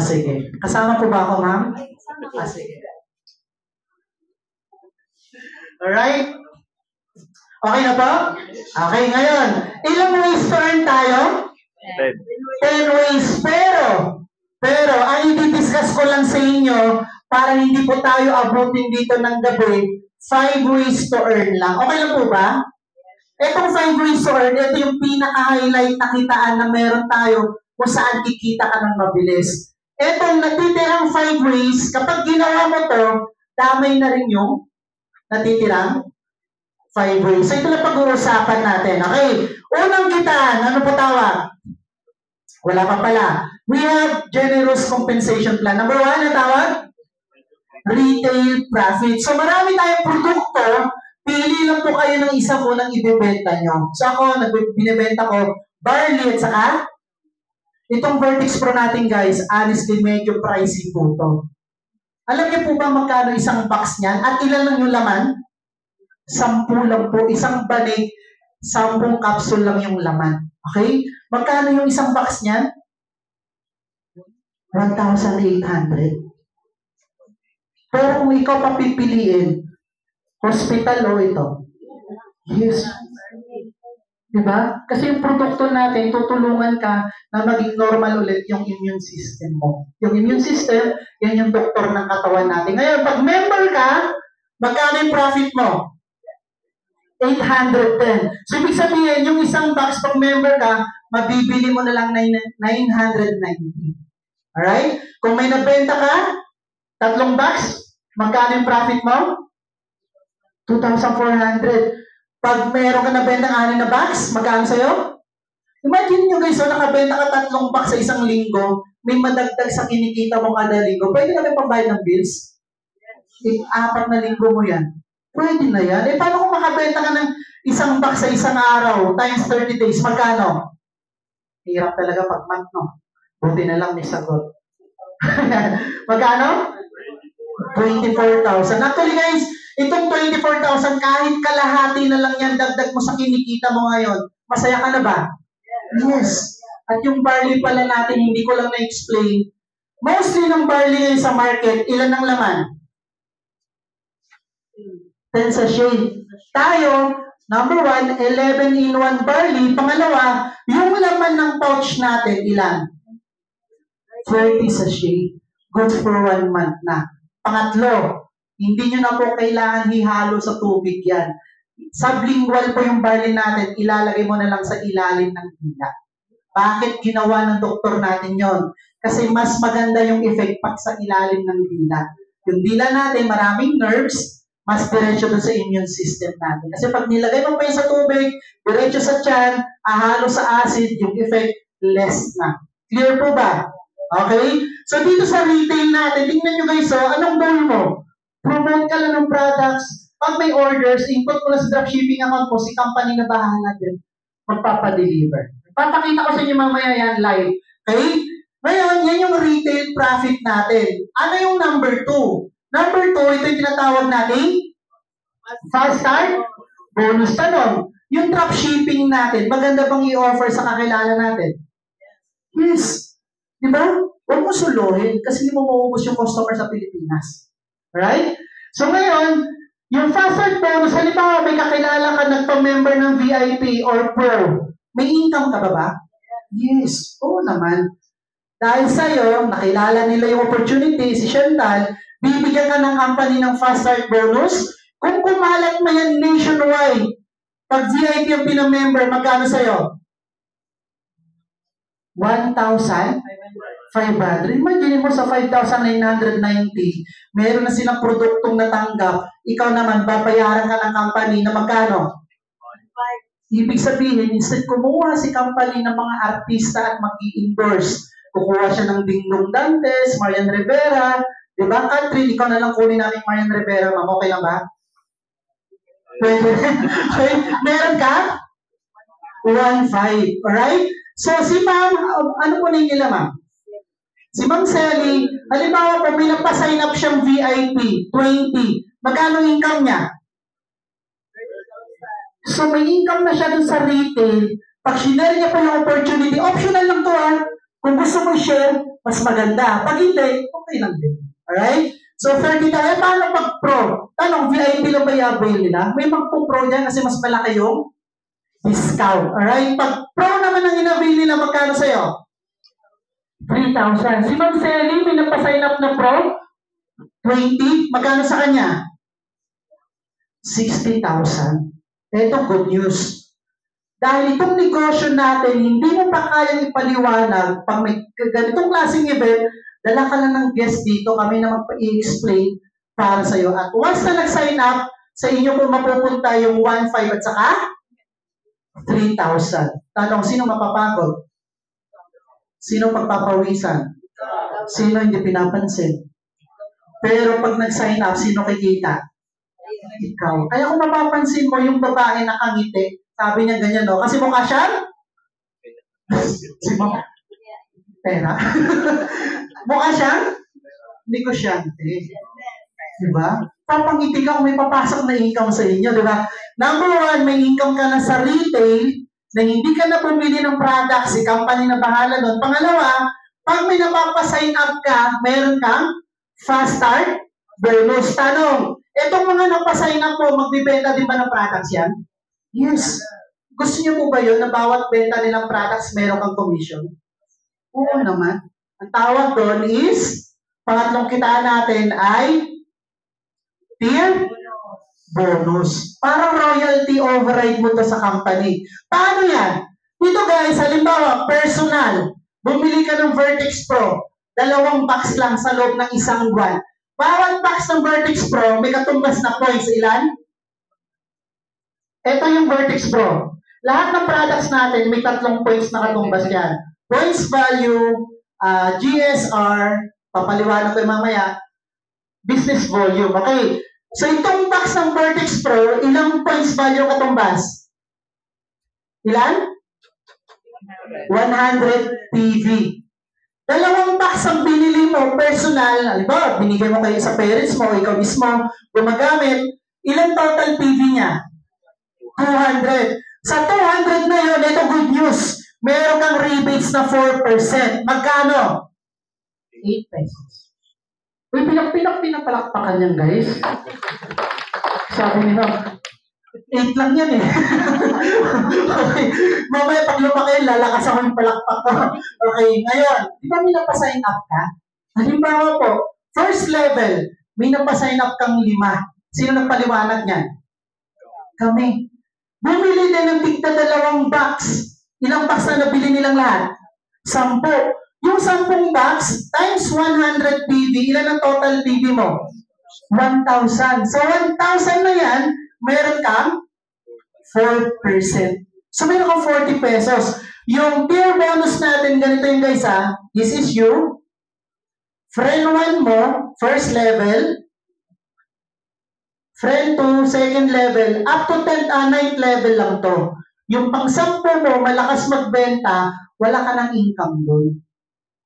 Sige. Kasama po ba ako, ma'am? Sige. Alright. Okay na po? Okay, ngayon. Ilang ways to earn tayo? 10 ways. Pero, ang i-discuss ko lang sa inyo, para hindi po tayo abutin dito ng gabi, 5 ways to earn lang. Okay lang po ba? Itong 5 ways to earn, ito yung pinaka-highlight na kitaan na meron tayo kung saan kikita ka ng mabilis. Itong natitirang 5 ways, kapag ginawa mo to, damay na rin yung natitirang 5 ways. So, ito na pag-uusapan natin. Okay. Unang kitaan, ano po tawag? Wala pa pala. We have generous compensation plan. Number 1, ano tawag? Retail profit. So, marami tayong produkto. Pili lang po kayo ng isa munang ibebenta nyo. So, ako, binibenta ko barley at saka itong Vertex Pro natin, guys, honestly, medyo pricey po ito. Alam niyo po ba magkano isang box niyan? At ilan lang yung laman? 10 lang po. Isang banig, 10 capsule lang yung laman. Okay? Magkano yung isang box niyan? 1,800. Pero kung ikaw papipiliin, hospital o ito? Yes. Diba? Kasi yung produkto natin, tutulungan ka na maging normal ulit yung immune system mo. Yung immune system, yan yung doktor ng katawan natin. Ngayon, pag member ka, magkano yung profit mo? 810. So, ibig sabihin, yung isang box pag member ka, mabibili mo na lang 990. Alright? Kung may nabenta ka, 3 box, magkano yung profit mo? 2,400. Pag meron ka nabenta ng 6 na box, magkano sa'yo? Imagine nyo guys, nakabenta ka 3 box sa isang linggo, may madagdag sa kinikita mo kada linggo, pwede na kayo pambayad ng bills? 4 na linggo mo yan. Pwede na yan. Paano kung makabenta ka ng 1 box sa isang araw, times 30 days, magkano? Hirap talaga pag month, no? Buti na lang may sagot. Magkano? 24,000. Actually guys, itong 24,000, kahit kalahati na lang yan, dagdag mo sa kinikita mo ngayon, masaya ka na ba? Yes. At yung barley pala natin, hindi ko lang na-explain. Mostly ng barley ngayon sa market, ilan ang laman? 10 sachet. Tayo, number 1, 11 in 1 barley. Pangalawa, yung laman ng pouch natin, ilan? 30 sachet. Good for 1 month na. Pangatlo, hindi nyo na po kailangan hihalo sa tubig yan. Sublingual po yung barley natin, ilalagay mo na lang sa ilalim ng dila. Bakit ginawa ng doktor natin yon? Kasi mas maganda yung effect pag sa ilalim ng dila. Yung dila natin, maraming nerves, mas diretso doon sa immune system natin. Kasi pag nilagay mo pa yun sa tubig, diretso sa tiyan, ahalo sa acid, yung effect less na. Clear po ba? Okay? So dito sa retail natin, tingnan nyo guys, anong goal mo? Promote ka lang ng products. Pag may orders, input mo na sa dropshipping account mo, si company na bahala din magpapadeliver. Papakita ko sa inyo mamaya yan live. Okay? Ngayon, yan yung retail profit natin. Ano yung number 2? Number 2, ito yung tinatawag natin fast start bonus. Tanong, yung dropshipping natin, maganda bang i-offer sa kakilala natin? Yes. Di ba? Huwag mo suluhin kasi hindi mo maubos yung customer sa Pilipinas. Right? So ngayon, yung fast start bonus, halimbawa may kakilala ka nagpa-member ng VIP or Pro, may income ka ba? Yes. Oo naman. Dahil sa'yo, nakilala nila yung opportunity, si Chantal, bibigyan ka ng company ng fast start bonus. Kung kumalat mo yan nationwide, pag VIP ang pinamember, magkano sa'yo? 1,500. Imagine mo sa 5,990, meron na silang produktong natanggap, ikaw naman, babayaran ka ng company na magkano? Ibig sabihin, instead kumuha si company ng mga artista at mag-i-endorse, kukuha siya ng Dingdong Dantes, Marian Rivera, di ba? Country, ikaw na lang kunin namin Marian Rivera, ma'am. Okay lang ba? Pwede. Okay. Meron ka? 1,500. Alright? So, si ma'am, ano po na nila, ma'am? Si Ma'am Sally, halimbawa po, may napasign up siyang VIP, 20. Magkano income niya? So, may income na siya dun sa retail. Pag sinare niya po yung opportunity, optional lang to Kung gusto mo share, mas maganda. Pag hindi, okay lang din. Alright? So, 30 tayo. Paano pag pro? Tanong, VIP lang ba i-avail nila? May magpo-pro dyan kasi mas malaki yung discount. Alright? Pag pro naman ang in-avail nila, magkano sa'yo? 3,000. Si Ma'am Sally, may napasign up na pro? 20. Magkano sa kanya? 60,000. Ito, good news. Dahil itong negosyo natin, hindi mo pa kayang ipaliwanag pag may ganitong klaseng event, dala ka lang ng guest dito, kami na magpa-i-explain para sa iyo. At once na nag-sign up, sa inyo po mapupunta yung 1,500 at saka 3,000. Tanong, sino mapapagod? Sino pagpapawisan? Sino hindi pinapansin? Pero pag nag-sign up, sino kikita? Ikaw. Kaya kung mapapansin mo yung babae nakangiti, sabi niya ganyan, no? Kasi mukha siya? Si Mama. Pera. Mukha siyang negosyante. Diba? Papangiti ka kung may papasok na income sa inyo, diba? Number 1, may income ka na sa retail na hindi ka na pumili ng product, si company na bahala doon. Pangalawa, pag may napapasign up ka, meron kang fast start bonus. Tanong, etong mga napasign up po, magbibenta din ba ng products yan? Yes. Gusto niyo po ba yun na bawat benta nilang products meron kang commission? Oo naman. Ang tawag doon is, pangatlong kitaan natin ay tier bonus. Parang royalty override mo to sa company. Paano yan? Dito guys, halimbawa, personal. Bumili ka ng Vertex Pro. 2 box lang sa loob ng 1 buwan. Bawat box ng Vertex Pro, may katumbas na points. Ilan? Ito yung Vertex Pro. Lahat ng products natin, may 3 points na katumbas yan. Points value, GSR, papaliwanag ko yung mamaya, business volume. Okay. So, itong box ng Vertex Pro, ilang points value katumbas? Ilan? 100 PV. 2 box ang binili mo, personal, halimbawa, binigay mo kayo sa parents mo, ikaw mismo, gumagamit, ilan total PV niya? 200. Sa 200 na yun, ito good news. Meron kang rebates na 4%. Magkano? 8 pesos. Uy, pinapalakpakan yan, guys. Sabi nila, 8 lang yan eh. Okay. Mamaya pag lumaki, lalakas ako yung palakpak ko. Okay, ngayon, di ba may napasign up ka? Halimbawa po, first level, may napasign up kang 5. Sino nagpaliwanag niyan? Kami. Bumili din ng tigta 2 box. Ilang box na nabili nilang lahat? 10. Yung 10 box times 100 PV, ilan ang total PV mo? 1,000. So 1,000 na yan, meron kang 4%. So meron kang 40 pesos. Yung tier bonus natin, ganito yung guys ha. This is you. Friend 1 mo, first level. Friend 2, second level, up to 9th level lang to. Yung pang-10 mo, malakas magbenta, wala ka ng income doon.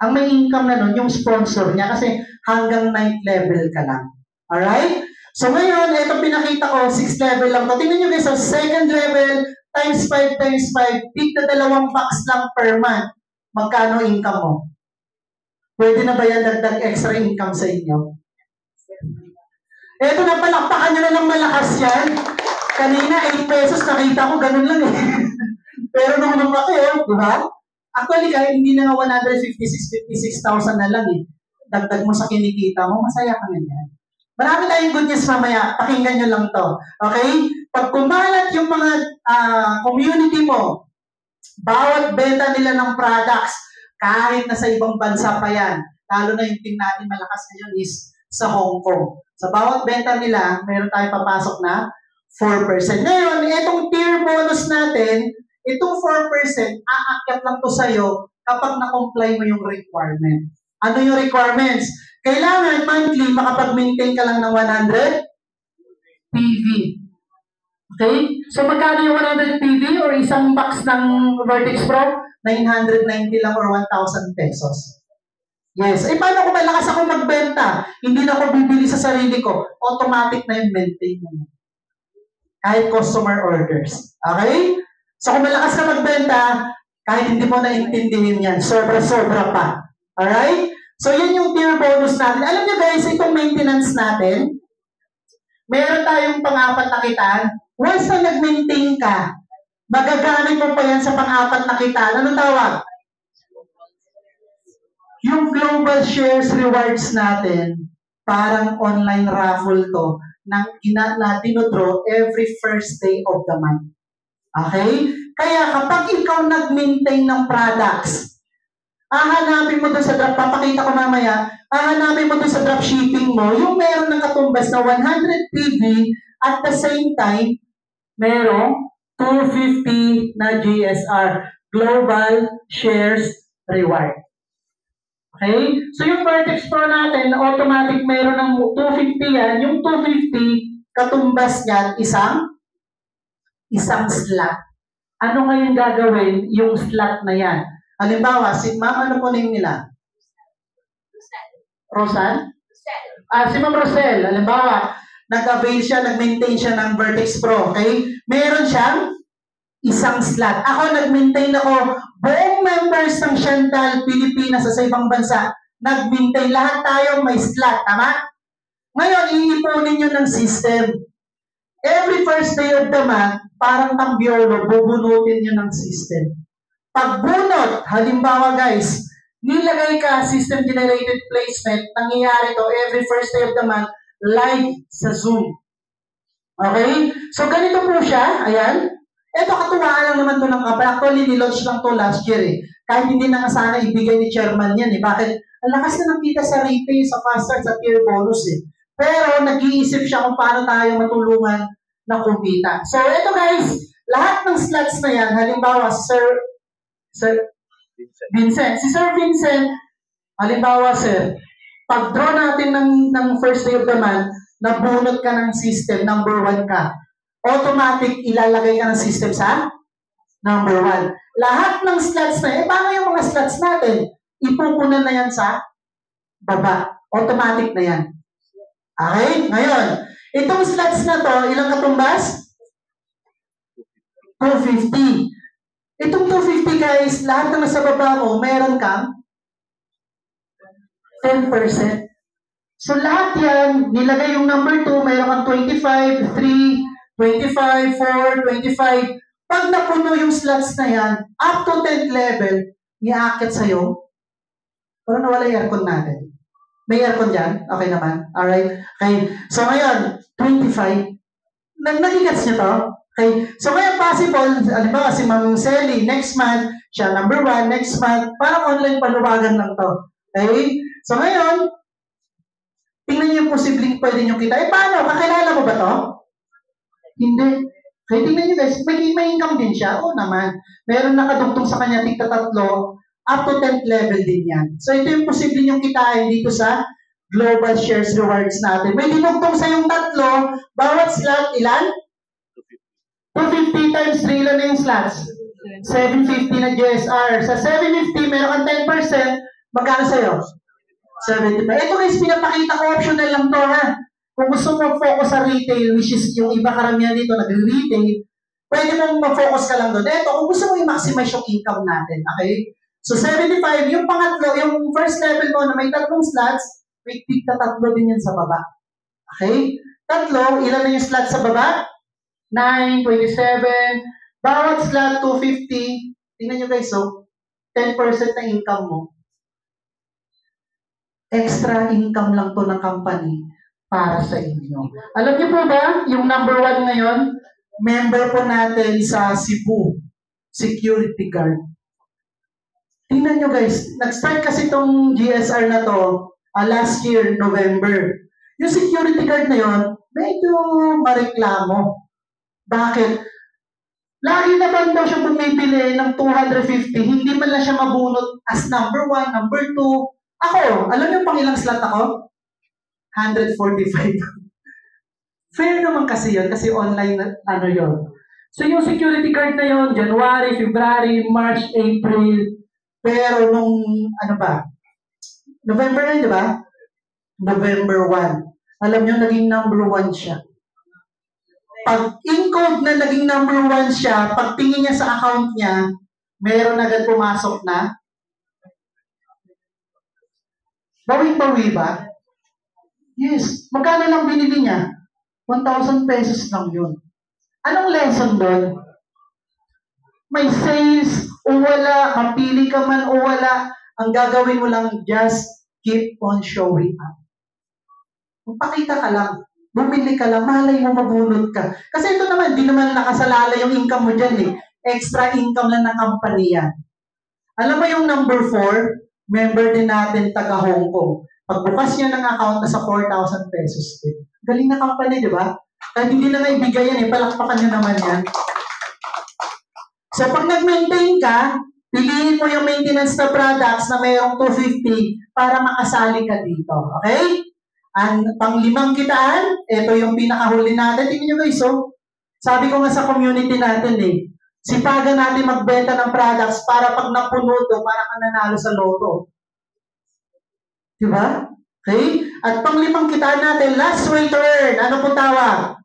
Ang may income na nun, yung sponsor niya, kasi hanggang 9th level ka lang. Alright? So ngayon, ito pinakita ko, 6th level lang to. Tingnan nyo guys, so second level, times 5 times 5, tigda 2 box lang per month. Magkano income mo? Pwede na ba yan dagdag extra income sa inyo? Eto na, palakpakan nyo na ng malakas yan. Kanina, 8 pesos, nakita ko, ganun lang eh. Pero nung lumaki, di ba? Actually, kahit hindi na nga 56,000 na lang eh. Dagdag mo sa kinikita mo, masaya ka na yan. Marami tayong good news mamaya, pakinggan nyo lang to. Okay? Pag kumalat yung mga community mo, bawat benta nila ng products, kahit na sa ibang bansa pa yan, lalo na yung team natin malakas ngayon is sa Hong Kong. Sa bawat benta nila, mayroon tayong papasok na 4%. Ngayon, itong tier bonus natin, itong 4%, aakyat lang to sa'yo kapag na-comply mo yung requirement. Ano yung requirements? Kailangan monthly makapag-maintain ka lang ng 100 PV. Okay? So, magkano yung 100 PV or isang box ng Vertex Pro? 990 lang or 1,000 pesos. Yes. Eh, paano kung malakas ako magbenta? Hindi na ako bibili sa sarili ko. Automatic na yung maintain mo. Kahit customer orders. Okay? So, kung malakas ka magbenta, kahit hindi mo naintindihin yan, sobra-sobra pa. Alright? So, yan yung tier bonus natin. Alam niyo guys, itong maintenance natin, meron tayong pang-4 na kitaan. Once na nag-maintain ka, magagamit mo pa yan sa pang-4 na kitaan. Anong tawag? Yung global shares rewards natin, parang online raffle to, na dinodraw every first day of the month. Okay? Kaya kapag ikaw nag-maintain ng products, hahanapin mo doon sa drop, papakita ko mamaya, hahanapin mo doon sa drop shipping mo, yung meron ng katumbas na 100 PV, at the same time, merong 250 na GSR, Global Shares Reward. Okay? So yung Vertex Pro natin, automatic meron ng 250 yan. Yung 250, katumbas niyan, isang slot. Ano ngayon gagawin yung slot na yan? Halimbawa, si Ma'am, ano po name nila? Rosan? Si Ma'am Rosel, halimbawa, nag-avail siya, nag-maintain siya ng Vertex Pro. Okay? Meron siyang isang slot. Ako, nag-maintain ako. Buong members ng Chantal, Pilipinas sa ibang bansa, nag-maintain. Lahat tayo may slot. Tama? Ngayon, iipunin nyo ng system. Every first day of the month, parang tambiolo, bubunutin nyo ng system. Pagbunot, halimbawa guys, nilagay ka system-generated placement, nangyayari to every first day of the month, live sa Zoom. Okay? So, ganito po siya. Ayan. Ito, katuwaan lang naman to ng kapal. Actually, nilaunch lang to last year eh. Kahit hindi na nga sana ibigay ni chairman yan eh. Bakit? Ang lakas na nakita sa retail, sa fast start, sa tier bonus eh. Pero, nag-iisip siya kung paano tayo matulungan na kumita. So, ito guys, lahat ng slots na yan, halimbawa, Sir Vincent. Si Sir Vincent, halimbawa, sir, pag-draw natin ng first day of the month, nabunot ka ng system, number 1 ka. Automatic, ilalagay ka ng system sa number 1. Lahat ng slots na yan, paano yung mga slots natin? Ipupunan na yan sa baba. Automatic na yan. Okay? Ngayon, itong slots na to, ilang katumbas? 250. Itong 250 guys, lahat na nasa baba mo, meron kang 10%. So lahat yan, nilagay yung number 2, meron kang 25, 3, 25, 4, 25. Pag napuno yung slots na yan, up to 10th level, i-aakit sa'yo. Pero nawala yung aircon natin. May aircon dyan? Okay naman. Alright? Okay. So ngayon, 25. Nagigats nyo to? Okay. So ngayon possible, halimbawa si Ma'am Selly, next month, siya number 1, next month, parang online paluwagan lang to. Okay? So ngayon, tingnan niyo yung posibleng pwede nyo kita. Paano? Kakilala mo ba to? Hindi. Kaya tingnan niyo guys, may income din siya. Oo naman. Meron nakadugtong sa kanya, tigta 3, up to 10th level din yan. So ito yung posibleng yung kitain dito sa Global Shares Rewards natin. May dinugtong sa yung 3, bawat slot, ilan? 250 times 3, ilan na yung slots? 750 na GSR. Sa 750, meron kang 10%, magkano sa'yo? 75. Ito guys, pinapakita ko, optional lang to ha. Kung gusto mo mag-focus sa retail, which is yung iba karamihan dito, nag-retail, pwede mong mag-focus ka lang doon. Ito, kung gusto mo i-maximize yung income natin, okay? So 75, yung pangatlo, yung first level mo na may 3 slots, may tigta 3 din yan sa baba. Okay? 3, ilan na yung slots sa baba? 9, 27, bawat slot 250. Tingnan nyo guys, so 10% na income mo. Extra income lang to ng company para sa inyo. Alam niyo po ba, yung number 1 ngayon, member po natin sa Cebu, security guard. Tingnan nyo guys, nag-start kasi itong GSR na to last year, November. Yung security guard na yon, medyo mareklamo. Bakit? Lagi naman daw siya bumibili ng 250, hindi man lang siya mabunot as number 1, number 2. Ako, alam niyo pang ilang slot ako? 145. Fair naman kasi yun, kasi online ano yun. So yung security guard na yun, January, February, March, April. Pero nung, ano ba? November na, di ba? November 1. Alam niyo, naging number 1 siya. Pag in-code na naging number 1 siya, pag tingin niya sa account niya, meron agad pumasok na bawing-bawi ba? Yes. Magkano lang binili niya? 1,000 pesos lang yun. Anong lesson doon? May sales o wala, mapili ka man o wala, ang gagawin mo lang, just keep on showing up. Magpakita ka lang. Bumili ka lang, malay mo mabunot ka. Kasi ito naman, di naman nakasalala yung income mo dyan eh. Extra income lang ng company yan. Alam mo yung number 4, member din natin taga Hong Kong. Pagbukas niya ng account, nasa 4,000 pesos din. Galing na company, di ba? Kahit hindi na nga ibigay yan eh, palakpakan nyo naman yan. So pag nag-maintain ka, piliin mo yung maintenance na products na mayroong 250 para makasali ka dito. Okay? Ang pang-5 kitaan, ito yung pinakahuli natin. Tingnan nyo guys, so, sabi ko nga sa community natin eh, sipagan natin magbenta ng products para pag napuno to, para ka nanalo sa loto. Diba? Okay? At pang-5 kitaan natin, last way to earn. Ano po tawag?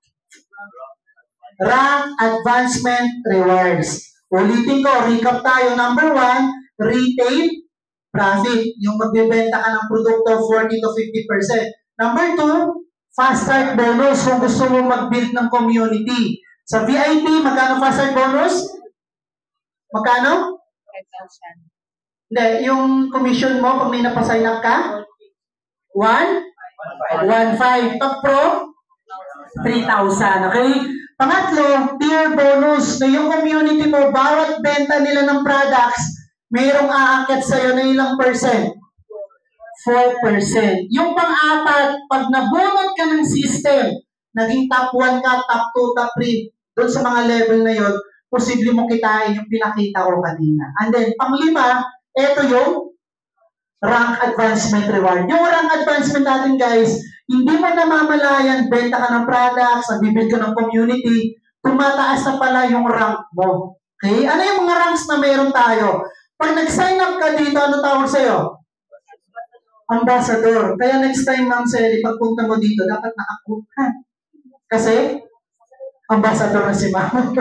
Rank Advancement Rewards. Ulitin ko, recap tayo. Number 1, retail profit. Yung magbibenta ka ng produkto 40 to 50%. Number 2, fast start bonus kung gusto mo mag-build ng community. Sa VIP, magkano fast start bonus? Magkano? 5,000. Hindi, yung commission mo pag may napasign up ka? 1,500. Pag pro? 3,000. Okay? Pangatlo, tier bonus. Na yung community mo, bawat benta nila ng products, mayroong aakyat sa'yo na ilang percent? 4%. Yung pang-apat, pag nabunot ka ng system, naging top 1 ka, top 2, top 3, doon sa mga level na yon, posible mo kitain yung pinakita ko kanina. And then, panglima, ito yung rank advancement reward. Yung rank advancement natin, guys, hindi mo namamalayan, benta ka ng products, nagbibuild ka ng community, tumataas na pala yung rank mo. Okay? Ano yung mga ranks na meron tayo? Pag nag-sign up ka dito, ano tawag sa'yo? Ambassador. Kaya next time, Ma'am Sally, pagpunta mo dito, dapat naka-cook ka. Kasi, ambassador na si Ma'am.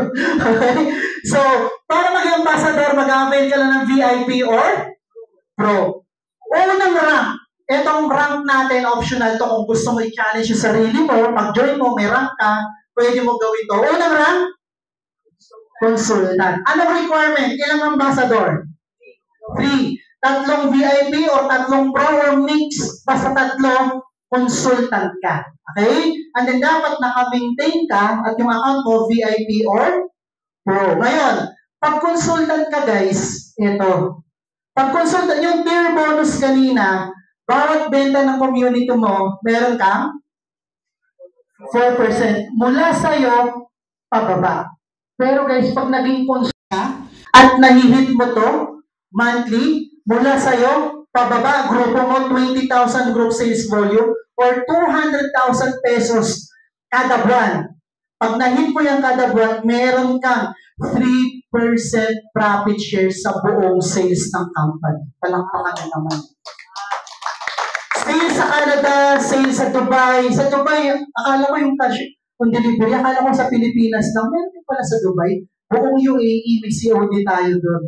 Okay? So, para maging ambassador, mag-avail ka lang ng VIP or Pro. Unang rank. Itong rank natin, optional to. Kung gusto mo i-challenge yung sarili mo, pag-join mo, may rank ka, pwede mo gawin to. Unang rank, consultant. Anong requirement? Ilang ambassador? 3. Tatlong VIP or tatlong Pro or mix, basta tatlong consultant ka. Okay? And then dapat naka-maintain ka at yung account mo VIP or Pro. Ngayon, pag consultant ka guys, ito. Pag consultant, yung tier bonus kanina, bawat benta ng community mo, meron kang 4% mula sa'yo pababa. Pero guys, pag naging consultant at nahihit mo to, monthly, mula sa'yo, pababa, grupo mo, 20,000 group sales volume or 200,000 pesos kada buwan. Pag nahit mo yung kada buwan, meron kang 3% profit share sa buong sales ng company. Palakpakan na naman. Sales sa Canada, sales sa Dubai. Sa Dubai, akala ko yung cash on delivery, akala ko sa Pilipinas lang. Meron pala sa Dubai. Buong UAE, may COD tayo doon.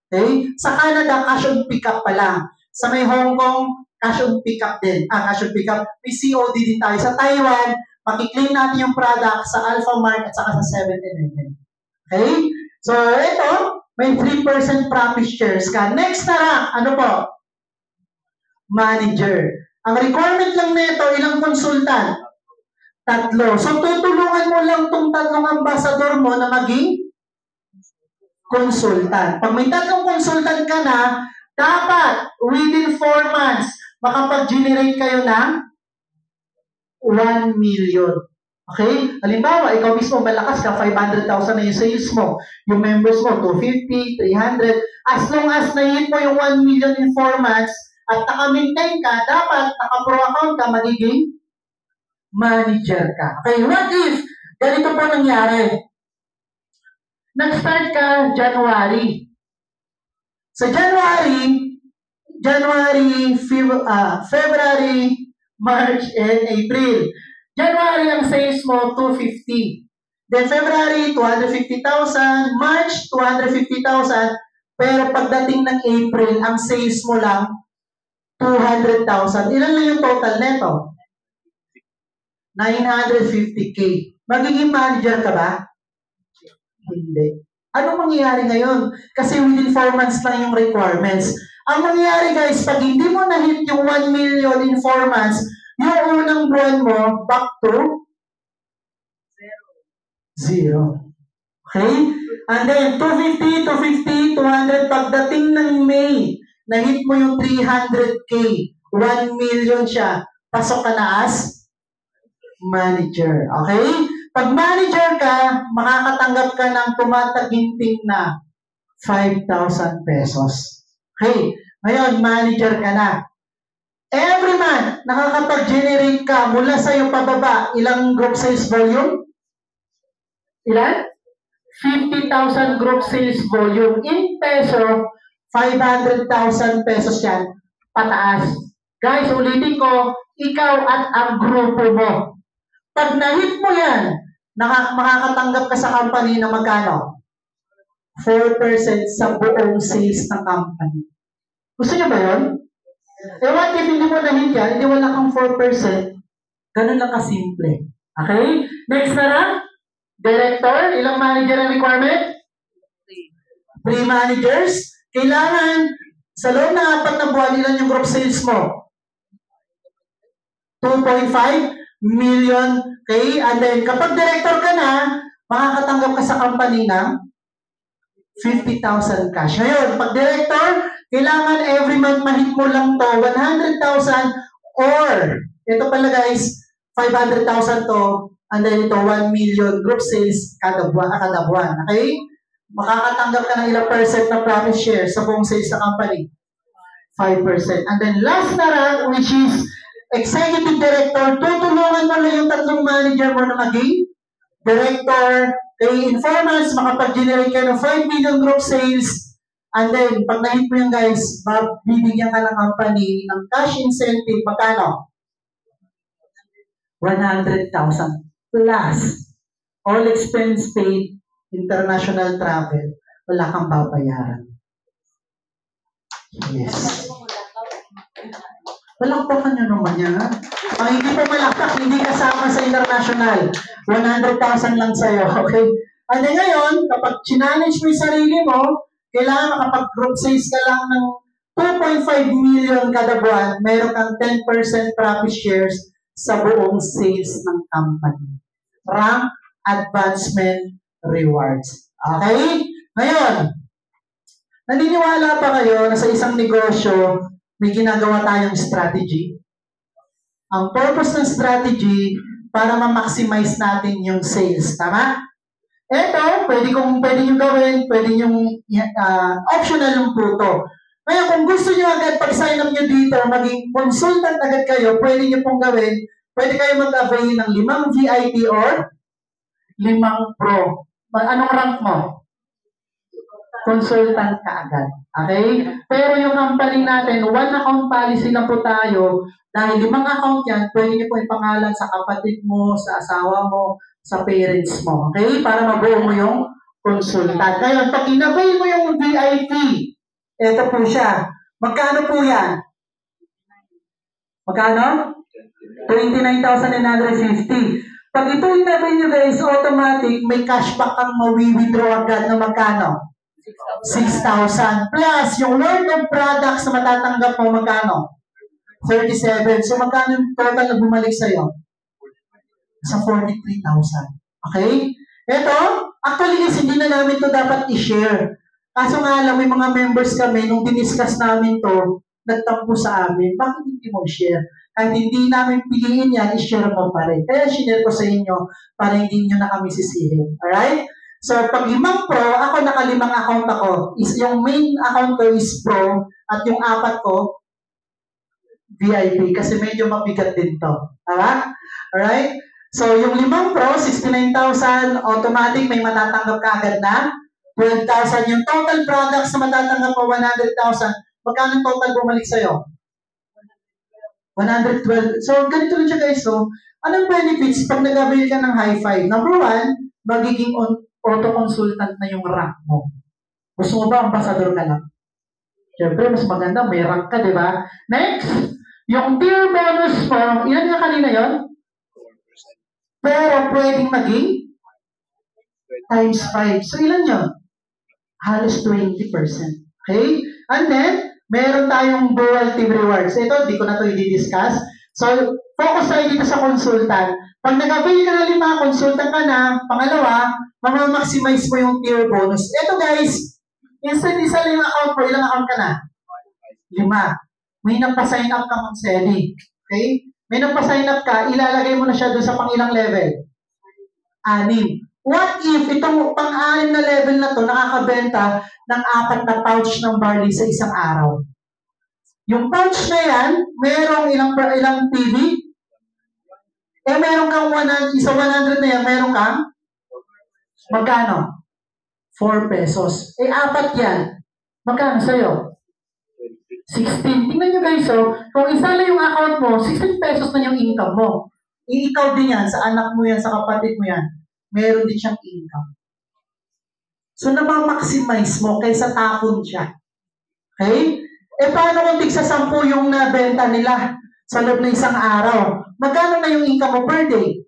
Okay? Sa Canada, cash on pickup pa lang. Sa may Hong Kong, cash on pickup din. Cash on pickup. May COD din tayo. Sa Taiwan, makiklaim natin yung product sa Alphamart at saka sa 7-Eleven. Okay? So, ito, may 3% profit shares ka. Next na rank, ano po? Manager. Ang requirement lang nito, ilang consultant? 3. So, tutulungan mo lang itong 3 ambassador mo na maging consultant. Pag may 3 consultant ka na, dapat within 4 months, makapag-generate kayo ng 1 million. Okay? Halimbawa, ikaw mismo malakas ka, 500,000 na yung sales mo. Yung members mo, 250, 300. As long as na-hit mo yung 1 million in 4 months, at naka-maintain ka, dapat naka-pro account ka, magiging manager ka. Okay, what if ganito po nangyari? Nag-start ka January. Sa January, February, March, and April. January ang sales mo, 250. Then February, 250,000. March, 250,000. Pero pagdating ng April, ang sales mo lang, 200,000. Ilan lang yung total neto? 950K. Magiging manager ka ba? Hindi. Ano mangyayari ngayon? Kasi within 4 months lang yung requirements. Ang mangyayari guys, pag hindi mo na-hit yung 1 million in 4 months, yung unang buwan mo, back to 0. Okay? And then, 250, 200, pagdating ng May, na-hit mo yung 300K, 1 million siya, pasok ka na as manager. Okay? Pag manager ka, makakatanggap ka ng tumataginting na 5,000 pesos. Okay? Ngayon, manager ka na. Every month, nakakapag-generate ka mula sa iyong pababa, ilang group sales volume? Ilan? 50,000 group sales volume. In peso, 500,000 pesos yan, pataas. Guys, ulitin ko, ikaw at ang grupo mo. Pag na-hit mo yan, makakatanggap ka sa company na magkano? 4% sa buong sales ng company. Gusto niyo ba yun? Eh, what if hindi mo na-hit yan, hindi wala kang 4%, ganun lang kasimple. Okay? Next na lang, director, ilang manager ang requirement? 3 managers. Kailangan, sa loob ng 4 na buwan, ilan yung group sales mo? 2.5 million. Okay? And then, kapag director ka na, makakatanggap ka sa company ng 50,000 cash. Ngayon, pag director, kailangan every month mahit mo lang to 100,000 or, ito pala guys, 500,000 to, And then ito, 1 million group sales kada buwan. Okay? Makakatanggap ka ng ilang percent na profit share sa buong sales sa company. 5%. And then last na rank, which is executive director, tutulungan mo lang yung tatlong manager mo na maging director, kay informants, makapag-generate ka ng 5 million group sales. And then, pag na-hit mo yung guys, bibigyan ka ng company ng cash incentive, magkano? 100,000 plus all expense paid, international travel, wala kang babayaran. Yes. Palakpakan nyo naman yan, ha? Pag hindi pa malakpak, hindi kasama sa international. 100,000 lang sa'yo, okay? And then ngayon, kapag challenge mo yung sarili mo, kailangan makapag-group sales ka lang ng 2.5 million kada buwan, mayroon kang 10% profit shares sa buong sales ng company. Rank, advancement, rewards. Okay? Ngayon, naniniwala pa kayo na sa isang negosyo, may ginagawa tayong strategy? Ang purpose ng strategy, para ma-maximize natin yung sales. Tama? Ito, pwede nyo gawin, pwede nyo, optional yung puto. Ngayon, kung gusto nyo agad pag-sign up nyo dito, maging consultant agad kayo, pwede nyo pong gawin, pwede kayo mag-avail ng 5 VIP or 5 Pro. Anong rank mo? Consultant ka agad. Okay? Pero yung company natin, 1 account policy na po tayo. Dahil 5 account yan, pwede nyo po ipangalan sa kapatid mo, sa asawa mo, sa parents mo. Okay? Para mabuo mo yung consultant. Ngayon, pag in-avail mo yung VIP, ito po siya. Magkano po yan? Magkano? 29,950. Pag ito in-avail nyo guys, automatic, may cashback kang mawi-withdraw agad na magkano? 6,000 plus yung worth of products na matatanggap mo magkano? 37. So magkano yung total na bumalik sa'yo? Sa 43,000. Okay? Ito, actually guys, hindi na namin to dapat i-share. Kaso nga lang, may mga members kami, nung diniscuss namin to, nagtampo sa amin, bakit hindi mo share? Kahit hindi namin piliin yan, i-share mo pa rin. Kaya share ko sa inyo para hindi nyo na kami sisihin. Alright? So, pag 5 Pro, ako naka 5 account ako. Yung main account ko is Pro at yung 4 ko, VIP. Kasi medyo mabigat din to. Tama? Alright? So, yung 5 Pro, 69,000, automatic may matatanggap ka agad na 12,000. Yung total products na matatanggap mo, 100,000. Magkano total bumalik sa'yo? 112. So, ganito rin siya guys. So, anong benefits pag nag-avail ka ng high five? Number 1, magiging auto-consultant na yung rank mo. Gusto mo ba ambassador ka lang? Siyempre, mas maganda, may rank ka, di ba? Next, yung tier bonus mo, ilan nga kanina yon? Pero pwedeng maging times 5. So, ilan yun? Halos 20%. Okay? And then, meron tayong dual team rewards. Ito, di ko na ito i-discuss. So, focus tayo dito sa consultant. Pag nag-avail ka na 5, consultant ka na. Pangalawa, mamamaximize mo yung tier bonus. Ito guys, instant isa lang yung account mo, ilang account ka na? 5. May nagpa-sign up ka ng selling. Okay? May nagpa-sign up ka, ilalagay mo na siya doon sa pang-ilang level? 6. What if itong pang-6 na level na to nakakabenta ng 4 na pouch ng barley sa isang araw? Yung pouch na yan, merong ilang TV? Meron kang 100 na yan, meron kang magkano? 4 pesos. 4 yan. Magkano sa'yo? 16. Tingnan nyo guys, so, kung isa lang yung account mo, 16 pesos na yung income mo. Ikaw din yan, sa anak mo yan, sa kapatid mo yan, meron din siyang income. So, napamaximize mo kaysa tapon siya. Okay? Paano kung tig sa 10 yung nabenta nila sa loob ng isang araw? Magkano na yung income mo per day?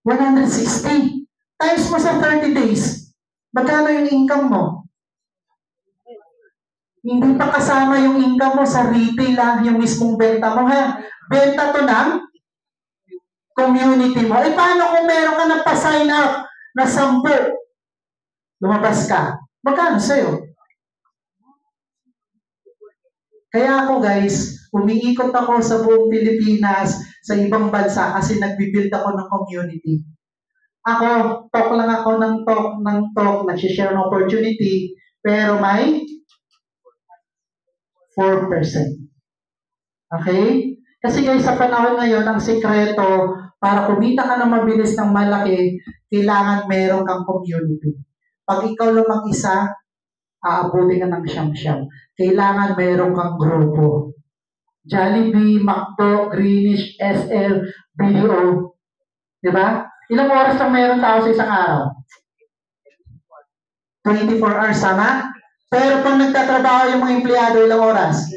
160. Times mo sa 30 days. Magkano yung income mo? Hindi pa kasama yung income mo sa retail yung mismong benta mo ha. Benta to ng community mo. Paano kung meron ka na pa-sign up na 10? Lumabas ka. Magkano sa'yo? Kaya ako guys, umiikot ako sa buong Pilipinas, sa ibang bansa kasi nagbibuild ako ng community. Ako, talk lang ako ng talk, nag-share ng opportunity, pero may 4%. Okay? Kasi guys, sa panahon ngayon, ang sikreto, para kumita ka ng mabilis ng malaki, kailangan meron kang community. Pag ikaw lang mag-isa, aabutin ka ng siyam-siyam. Kailangan meron kang grupo. Jollibee, McDo, Greenish, SL, BDO. Diba? Ilang oras lang meron tao sa isang araw? 24 hours, sama? Pero pag nagtatrabaho yung mga empleyado, ilang oras?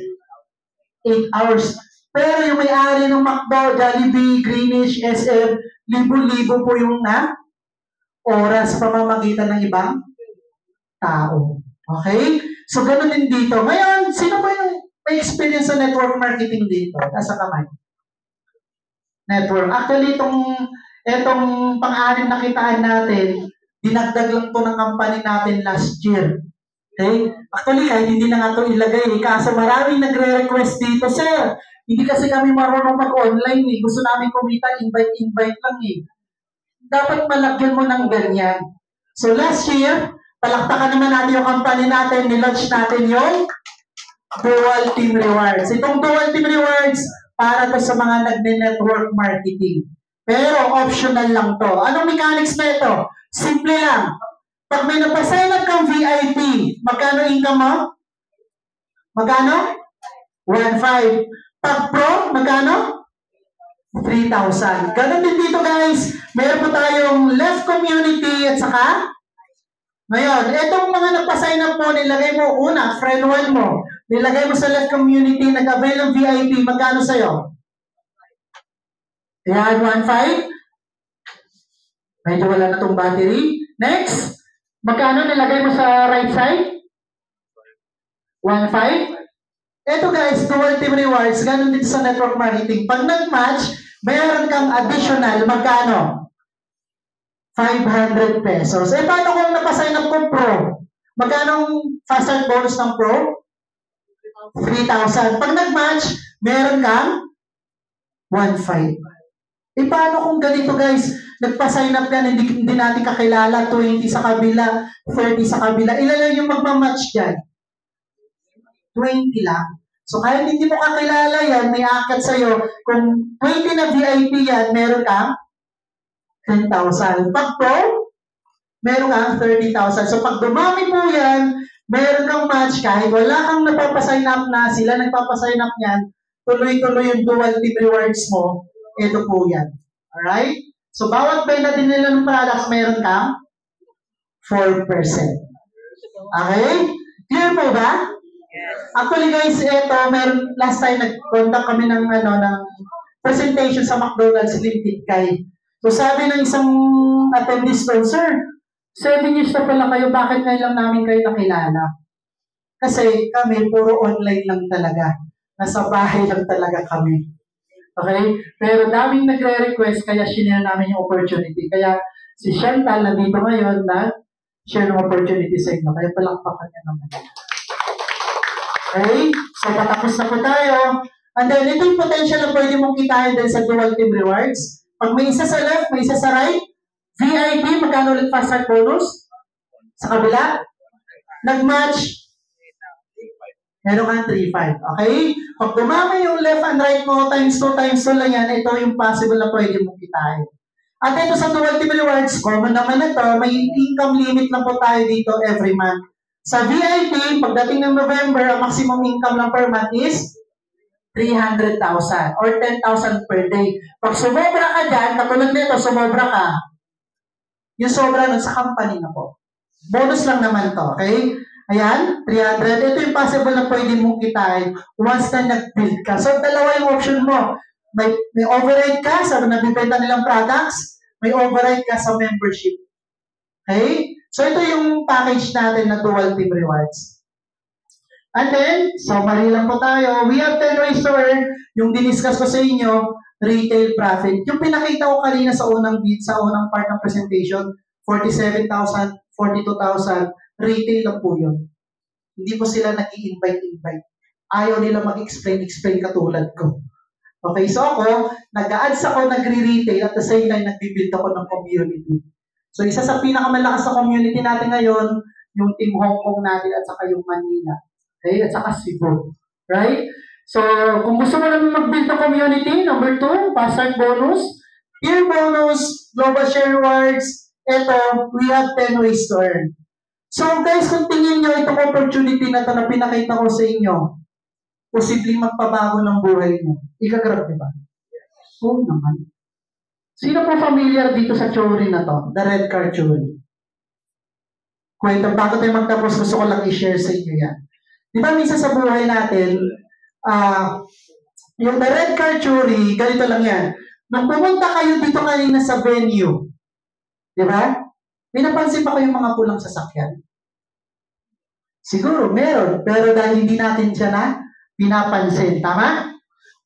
8 hours. Pero yung may-ari ng McDo, Jollibee, Greenish, SM, libo-libo po yung oras pamamagitan ng ibang tao. Okay? So, ganun din dito. Ngayon, sino ba yung may experience sa network marketing dito? Nasa kamay. Network. Actually, itong pang-anim na kitaan natin, dinagdag lang to ng company natin last year. Okay? Actually, kahit hindi na nga ito ilagay. Kaso maraming nagre-request dito, sir. Hindi kasi kami marunong mag-online eh. Gusto namin kumita, invite lang eh. Dapat malagyan mo ng ganyan. So last year, palakpakan naman natin yung company natin, nilaunch natin yung Dual Team Rewards. Itong Dual Team Rewards, para to sa mga nagne-network marketing. Pero optional lang to. Anong mechanics na ito? Simple lang. Pag may napasign up kang VIP, magkano income mo? Magkano? 1,500. Pag pro, magkano? 3,000. Ganun din dito guys. Meron po tayong left community at saka ngayon, itong mga nagpa-sign up mo, nilagay mo una, friend 1 mo. Nilagay mo sa left community, nag-avail ng VIP, magkano sa'yo? Yan, 1,500. Medyo wala na itong battery. Next, magkano nilagay mo sa right side? 1,500. Ito guys, Dual Team Rewards, ganun dito sa network marketing. Pag nag-match, mayroon kang additional, magkano? 500 pesos. Eh, paano kung napasign up ko pro? Magkano ang fast start bonus ng pro? 3,000. Pag nag-match, meron kang 1,500. Eh, paano kung ganito guys? Nagpa-sign up yan, hindi natin kakilala, 20 sa kabila, 30 sa kabila. Ilan lang yung magmamatch dyan? 20 lang. So, kahit hindi mo kakilala yan, may akat sa'yo. Kung 20 na VIP yan, meron kang 10,000. Pag pro, meron kang 30,000. So, pag dumami po yan, meron kang match, kahit wala kang napapasign up na, sila nagpapasign up yan, tuloy-tuloy yung Dual Team Rewards mo, ito po yan. Alright? So, bawat benta din nila ng products, meron kang 4%. Okay? Clear po ba? Actually guys, ito, meron, last time nag-contact kami ng presentation sa McDonald's Limited kay. So sabi ng isang attendees doon, sir, 7 years na pala kayo, bakit ngayon lang namin kayo nakilala? Kasi kami, puro online lang talaga. Nasa bahay lang talaga kami. Okay? Pero daming nagre-request, kaya share namin yung opportunity. Kaya si Chantal nandito ngayon na share ng opportunity sa inyo. Kaya palakpakan niya naman. Okay? So patapos na po tayo. And then, ito yung potential na pwede mong kitain din sa Dual Team Rewards. Pag may isa sa left, may isa sa right, VIP, magkano ulit fast start bonus? Sa kabila, nag-match, meron kang 3,500. Okay? Pag dumami yung left and right mo, times 2 lang yan, ito yung possible na pwede mong kitain. At ito sa Dual Team Rewards, common naman ito, may income limit lang po tayo dito every month. Sa VIP, pagdating ng November, ang maximum income lang per month is 300,000 or 10,000 per day. Pag sumobra ka dyan, katulad nito, sumobra ka, yung sobra nun sa company na po. Bonus lang naman to, okay? Ayan, 300. Ito yung possible na pwede mong kitain once na nag-build ka. So, dalawa yung option mo. May override ka sa nabibenta nilang products, may override ka sa membership. Okay? So, ito yung package natin na Dual Team Rewards. And then, summary lang po tayo. We have 10 ways to earn. Yung diniscuss ko sa inyo, retail profit. Yung pinakita ko kanina sa unang part ng presentation, 47,000, 42,000, retail lang po yun. Hindi po sila nag-i-invite. Ayaw nila mag-explain katulad ko. Okay, so ako, nag-a-ads ako, nagre-retail, at the same time, nag-build ako ng community. So, isa sa pinakamalakas sa community natin ngayon, yung Team Hong Kong natin at saka yung Manila. Okay, at saka Cebu. Right? So, kung gusto mo namin mag-build ng community, number 2, Bastard Bonus, Tier Bonus, Global Share Rewards, eto, we have 10 ways to earn. So, guys, kung tingin nyo itong opportunity na ito na pinakita ko sa inyo, posibleng magpabago ng buhay nyo. Ikagrab, di ba? Oo naman. Sino po familiar dito sa theory na to? The red card theory. Kwento, bago tayo magtapos, gusto ko lang i-share sa inyo yan. Di ba, minsan sa buhay natin, yung the red card theory, ganito lang yan. Nung pumunta kayo dito kanina sa venue, di ba? May napansin pa kayong mga pulang sasakyan? Siguro, meron. Pero dahil hindi natin siya na pinapansin. Tama?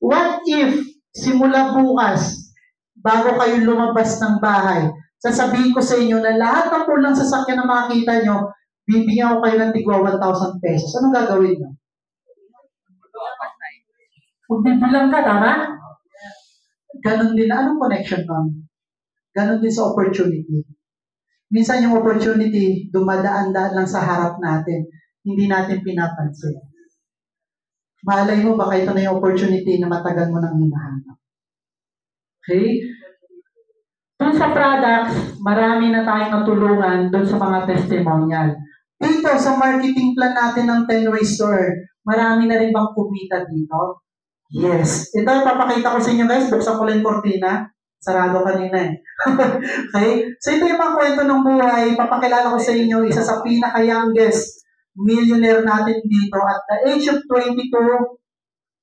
What if, simula bukas, bago kayo lumabas ng bahay, sasabihin ko sa inyo na lahat ng pulang sasakyan na makikita nyo, bibigyan ko kayo ng tigwa 1,000 pesos. Anong gagawin nyo? Magbibilang ka, tama? Ganon din. Anong connection nun? Ganon din sa opportunity. Minsan yung opportunity, dumadaan-daan lang sa harap natin. Hindi natin pinapansin. Malay mo, baka ito na yung opportunity na matagal mo nang hinahanap. Okay? Doon sa products, marami na tayong natulungan doon sa mga testimonial. Dito, sa marketing plan natin ng 10 ways to earn, marami na rin bang kumita dito? Yes. Ito, papakita ko sa inyo guys. Buksan ko lang yung cortina. Sarado kanina eh. Okay? So ito yung mga kwento ng buhay. Papakilala ko sa inyo, isa sa pinaka-youngest millionaire natin dito. At the age of 22,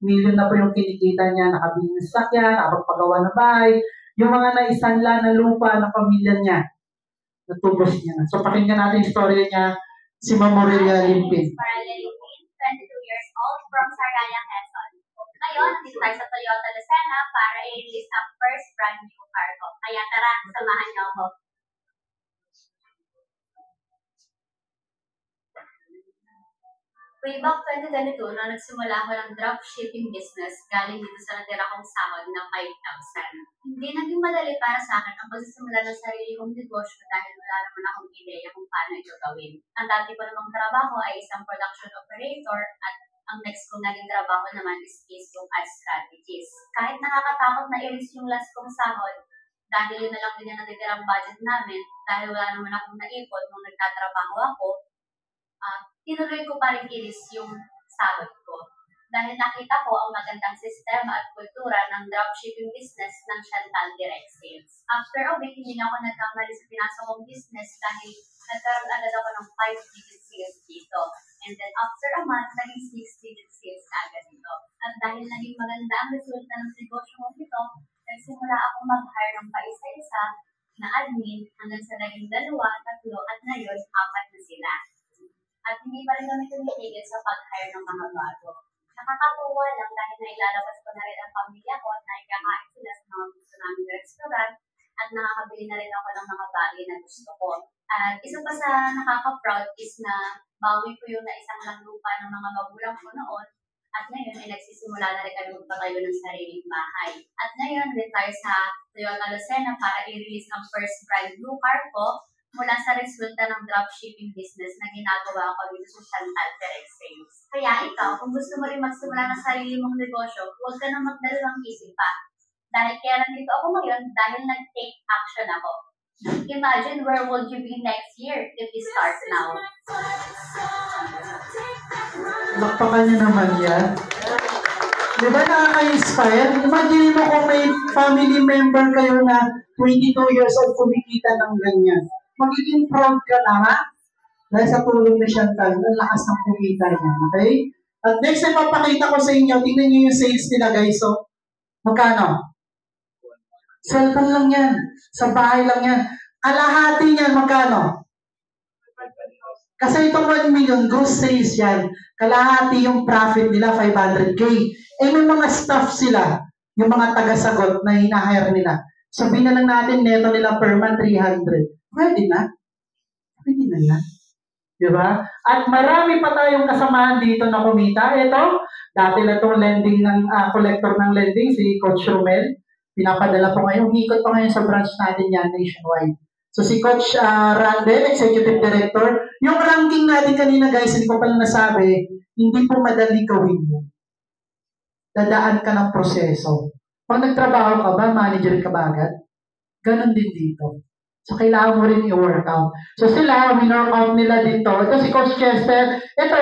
million na po yung kinikita niya. Nakabili ng sakyan, nakapagpagawa ng bahay. Yung mga naisanla na lupa ng pamilya niya. Natubos niya na. So pakinggan natin yung story niya. Si Ma'am Aurelia Limpin. 22 years old from Sarayan, Quezon. Ngayon, dito tayo sa Toyota Lucena para i-release ang first brand new car ko. Kaya tara, samahan niyo ako. Way back 2022, nung nagsimula ako ng dropshipping business, galing dito sa natira kong sahod ng 5,000. Hindi naging madali para sa akin ang pagsisimula ng sarili kong negosyo dahil wala naman akong ideya kung paano ito gawin. Ang dati ko namang trabaho ay isang production operator at ang next kong naging trabaho naman is Facebook Ads Strategist. Kahit nakakatakot na i-reach yung last kong sahod, dahil yun na lang din yung natitirang budget namin, dahil wala naman akong naipon nung nagtatrabaho ako, tinuloy ko pa rin i-reach yung sahod ko. Dahil nakita ko ang magandang sistema at kultura ng dropshipping business ng Chantal Direct Sales. After a week, hindi na ako nagkamali sa pinasok kong business dahil nagkaroon agad ako ng 5-digit sales dito. And then after a month, naging 6-digit sales agad dito. At dahil naging maganda ang resulta ng negosyo ko dito, nagsimula akong mag-hire ng paisa-isa na admin hanggang sa naging 2, 3, at ngayon 4 na sila. At hindi pa rin kami tumitigil sa pag-hire ng mga bago. Nakakatuwa lang dahil nailalabas ko na rin ang pamilya ko at naikakain sila sa mga gusto namin restaurant at nakakabili na rin ako ng mga bagay na gusto ko. At isa pa sa nakaka-proud is na bawi ko yung naisang lang lupa ng mga magulang ko noon at ngayon ay nagsisimula na rin kami magpatayo ng sariling bahay. At ngayon, retire sa Toyota Lucena para i-release ang first brand new car ko mula sa resulta ng dropshipping business na ginagawa ko dito sa Chantal Direct Sales. Kaya ikaw, kung gusto mo rin magsimula ng sarili mong negosyo, huwag ka nang magdalawang isip pa. Dahil kaya nandito ako ngayon dahil nag-take action ako. Imagine where would you be next year if you start now? Lakpakan niyo naman yan. Di ba nakaka-inspire? Imagine mo kung may family member kayo na 22 years old kumikita ng ganyan. Magiging proud ka na, ha? Dahil sa tulong ni Chantal, ang lakas ng kumita niya. Okay? At next na papakita ko sa inyo, tingnan niyo yung sales nila, guys. So, magkano? Cellphone lang yan. Sa bahay lang yan. Kalahati niyan, magkano? Kasi itong 1 million, gross sales yan. Kalahati yung profit nila, 500K. Eh, may mga staff sila, yung mga taga-sagot na hinahire nila. Sabihin na lang natin, neto nila per month, 300. Pwede na. Pwede na yan. Di ba? At marami pa tayong kasamahan dito na kumita. Ito, dati na itong lending ng collector ng lending, si Coach Romel. Pinapadala po ngayon. Umikot pa ngayon sa branch natin yan nationwide. So si Coach Randel, Executive Director, yung ranking natin kanina guys, hindi ko pala nasabi, hindi po madali gawin mo. Dadaan ka ng proseso. Pag nagtrabaho ka ba, manager ka ba agad? Ganon din dito. So, kailangan mo rin i-work out. So, sila, winwork out nila dito. Ito si Coach Chester. Ito,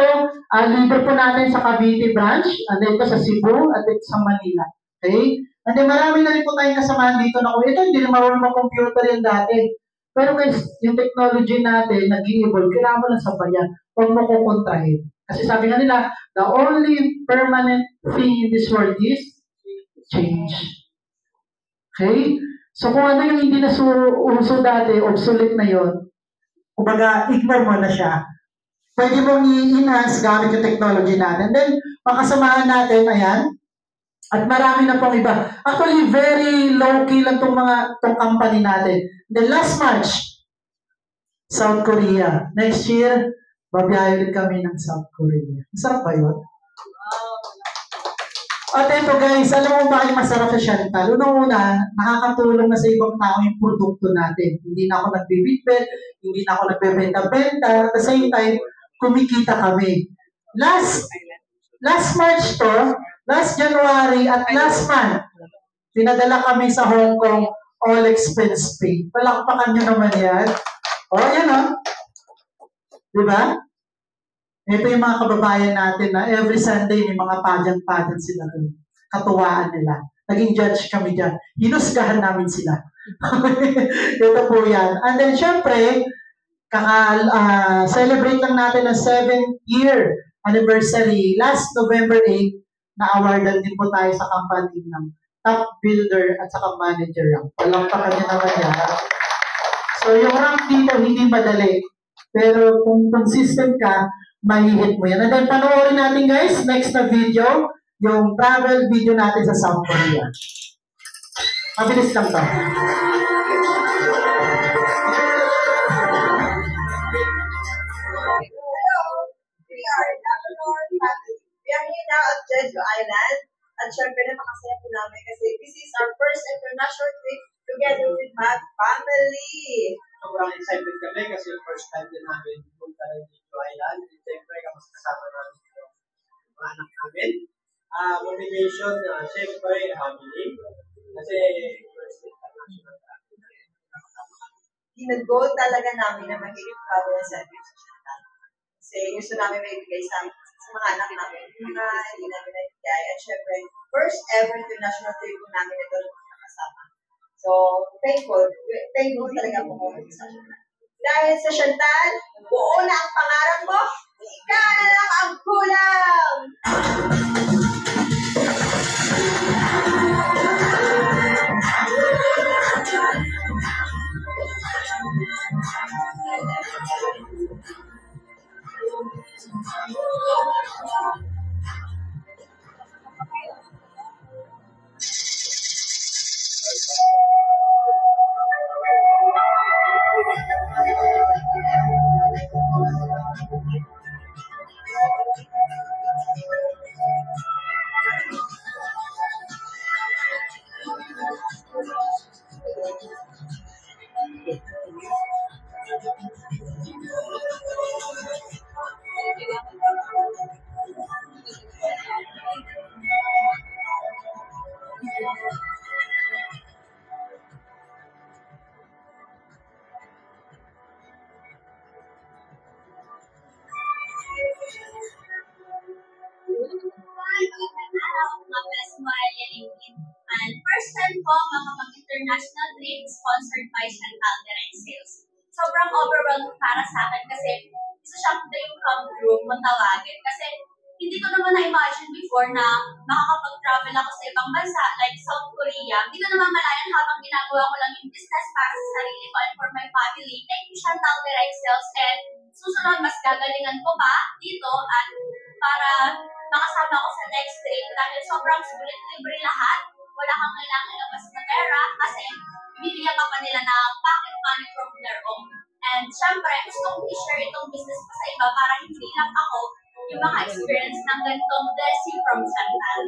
leader po natin sa Cavite branch. And ito sa Cebu at ito sa Manila. Okay? And then, marami na rin po tayong kasamahan dito na ito, hindi na marunong mag-computer yan dati. Pero guys, yung technology natin, nag-i-evolve, kailangan mo lang sabayan. Huwag mo kukontrahin. Kasi sabi nga nila, the only permanent thing in this world is change. Okay? So kung ano yung hindi na uso dati, obsolete na yon, kumbaga, ignore mo na siya. Pwede mong i-enhance gamit yung technology natin. And then, makasamahan natin, ayan, at marami na pong iba. Actually, very low-key lang tong company natin. Then last March, South Korea. Next year, babiyahe ulit kami ng South Korea. Masarap ba yun? At ito guys, alam mo bakit masarap sa Chantal? Una-una, nakakatulong na sa ibang tao yung produkto natin. Hindi na ako nagbibitbit, hindi na ako nagbebenta-benta. At the same time, kumikita kami. Last March to, last January at last month, pinadala kami sa Hong Kong, all expense paid. Palakpakan nyo naman yan. O, yan o. Diba? Ito yung mga kababayan natin na every Sunday may mga pageant sila doon. Katuwaan nila. Naging judge kami dyan. Hinusgahan namin sila. Ito po yan. And then, syempre, celebrate lang natin ang 7th year anniversary. Last November 8, na-awardan din po tayo sa company ng top builder at saka manager rank. Palampakan niya naman yan. So, yung rank dito, hindi madali. Pero kung consistent ka, mahihit mo yan. And then, panoorin natin guys, next na video, yung travel video natin sa South Korea. Mabilis lang to. We are here now at Jeju Island. At syempre, napakasaya po namin kasi this is our first international trip together with my family. Sobrang excited kami kasi first time din namin punta ng Jeju Island. And syempre, kasama namin yung mga anak namin. Motivation, syempre, family. Kasi first international trip. Ginag-goal talaga namin na magiging travel and service sa Chantal. Kasi gusto namin may ibigay sa mga anak namin, mga hindi namin naibigay. At syempre, first ever international trip po namin ito ng mga kasama. So, thankful talaga po ako sa Chantal. Dahil sa Chantal, buo na ang pangarap mo, ika na lang ang kulang! And first time po makapag-international trip sponsored by Chantal Direct Sales. Sobrang overwhelming para sa akin kasi isa siyang dream come true kung tawagin. Kasi hindi ko naman na-imagine before na makakapag-travel ako sa ibang bansa like South Korea. Hindi ko namamalayan habang ginagawa ko lang yung business para sa sarili ko and for my family. Thank you Chantal Direct Sales and susunod mas gagalingan ko pa dito at para makasama ko sa next trip dahil sobrang sulit, libre lahat. Wala kang kailangan ilabas na pera kasi bibigyan ka pa nila ng pocket money from their own. And syempre, gusto kong i-share itong business ko sa yung maka-experience ng ganitong blessing from Chantal.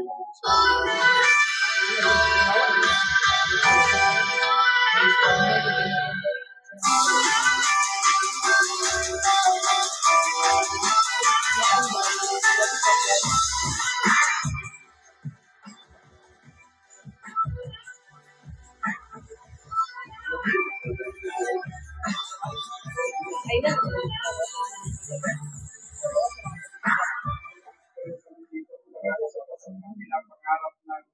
Pinapangarap ng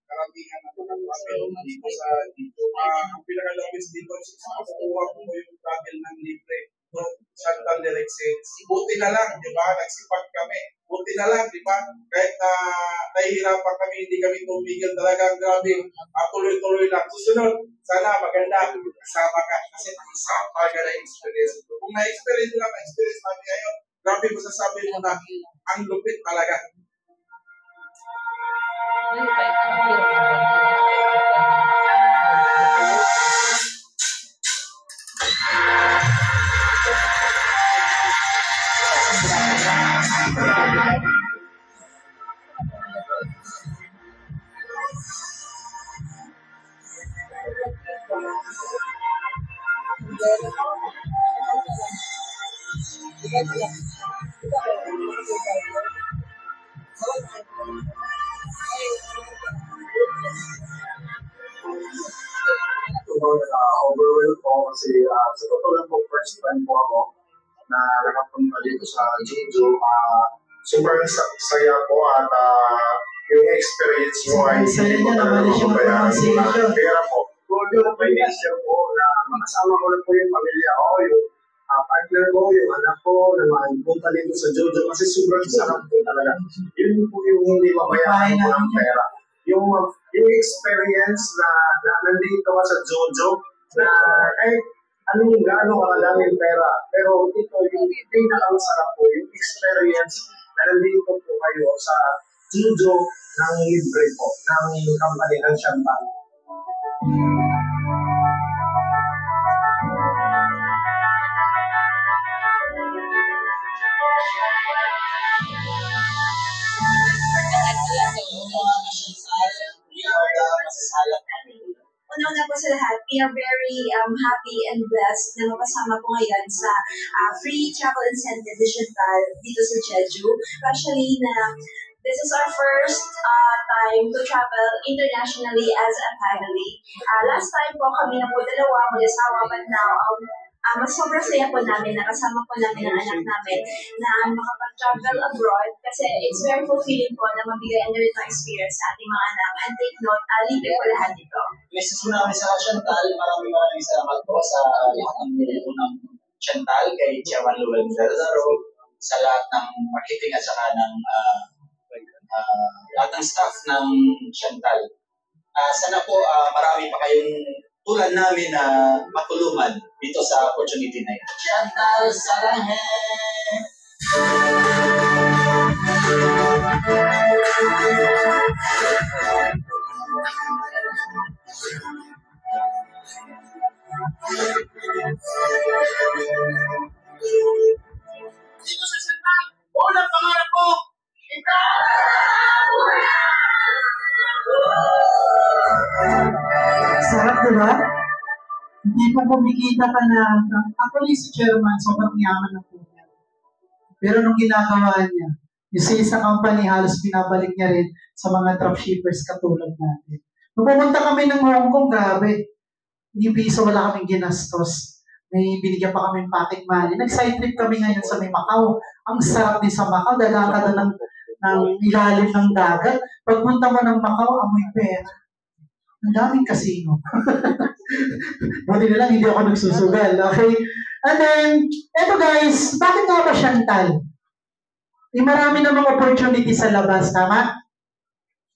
karamihan ng mga travel dito sa dito. Ang pinakalabis dito is makukuha mo yung travel ng libre. No, Chantal Direct Sales. Buti na lang, di ba? Nagsipag kami. Buti na lang, di ba? Kahit nahihirapan kami, hindi kami tumigil talaga. Grabe, tuloy-tuloy lang. Susunod, sana maganda. Kasama ka. Kasi isang talaga na experience. Kung na-experience lang, na-experience namin ngayon, grabe ko sasabihin mo na ang lupit talaga. Overwhelmed po kasi sa totoo lang po, first time po ako na nakapunta dito sa Jeju. Sobrang saya po at yung experience mo ay hindi mo talaga mababayaran. Kaya po, yung may nature po na makasama ko na po yung pamilya ko, yung partner ko, yung anak ko, na maipunta dito sa Jeju kasi sobrang sarap po talaga. Yun po yung hindi mabayaran po ng pera. Yung experience na nandito ka sa Jeju, na kahit anong gano'ng kaladaming pera, pero ito yung pinakamasarap po, yung experience na nandito po kayo sa Jeju ng libre po, ng company ng Chantal. Una po sa lahat, we are very happy and blessed na makasama po ngayon sa free travel incentive digital dito sa Jeju. Actually, this is our first time to travel internationally as a family. Last time po kami na po dalawa, mag-asawa, but now, mas sobrang saya po namin, nakasama po namin ang anak namin na makapag-travel abroad kasi it's very fulfilling po na mabigay ang ganito experience sa ating mga anak. And take note, libre po lahat ito. Message mo namin sa Chantal, maraming salamat po sa lahat ng nilito ng Chantal, kay Chairman Luel Delaro, sa lahat ng marketing at saka ng lahat ng staff ng Chantal. Sana po marami pa kayong tulad namin na matulungan dito sa opportunity na ito. Chantal, salahe! Dito sa Chantal, unang pangarap ko, Sarap, diba? Hindi pa kumikita ka na. Actually, si Chairman, sobrang yaman na po niya. Pero nung ginagawa niya, yung sa company, halos binabalik niya rin sa mga dropshippers katulad natin. Nung pumunta kami ng Hong Kong, grabe. Hindi piso, wala kaming ginastos. May binigyan pa kami pocket money. Nag-side trip kami ngayon sa may Macau. Ang sarap din sa Macau. Dalang ka na ng ilalim ng dagat. Pagpunta mo ng Macau, amoy pera. Ang daming casino. Buti na lang, hindi ako nagsusugal. Okay? And then, eto guys, bakit nga ba Chantal? Marami namang opportunity sa labas, tama?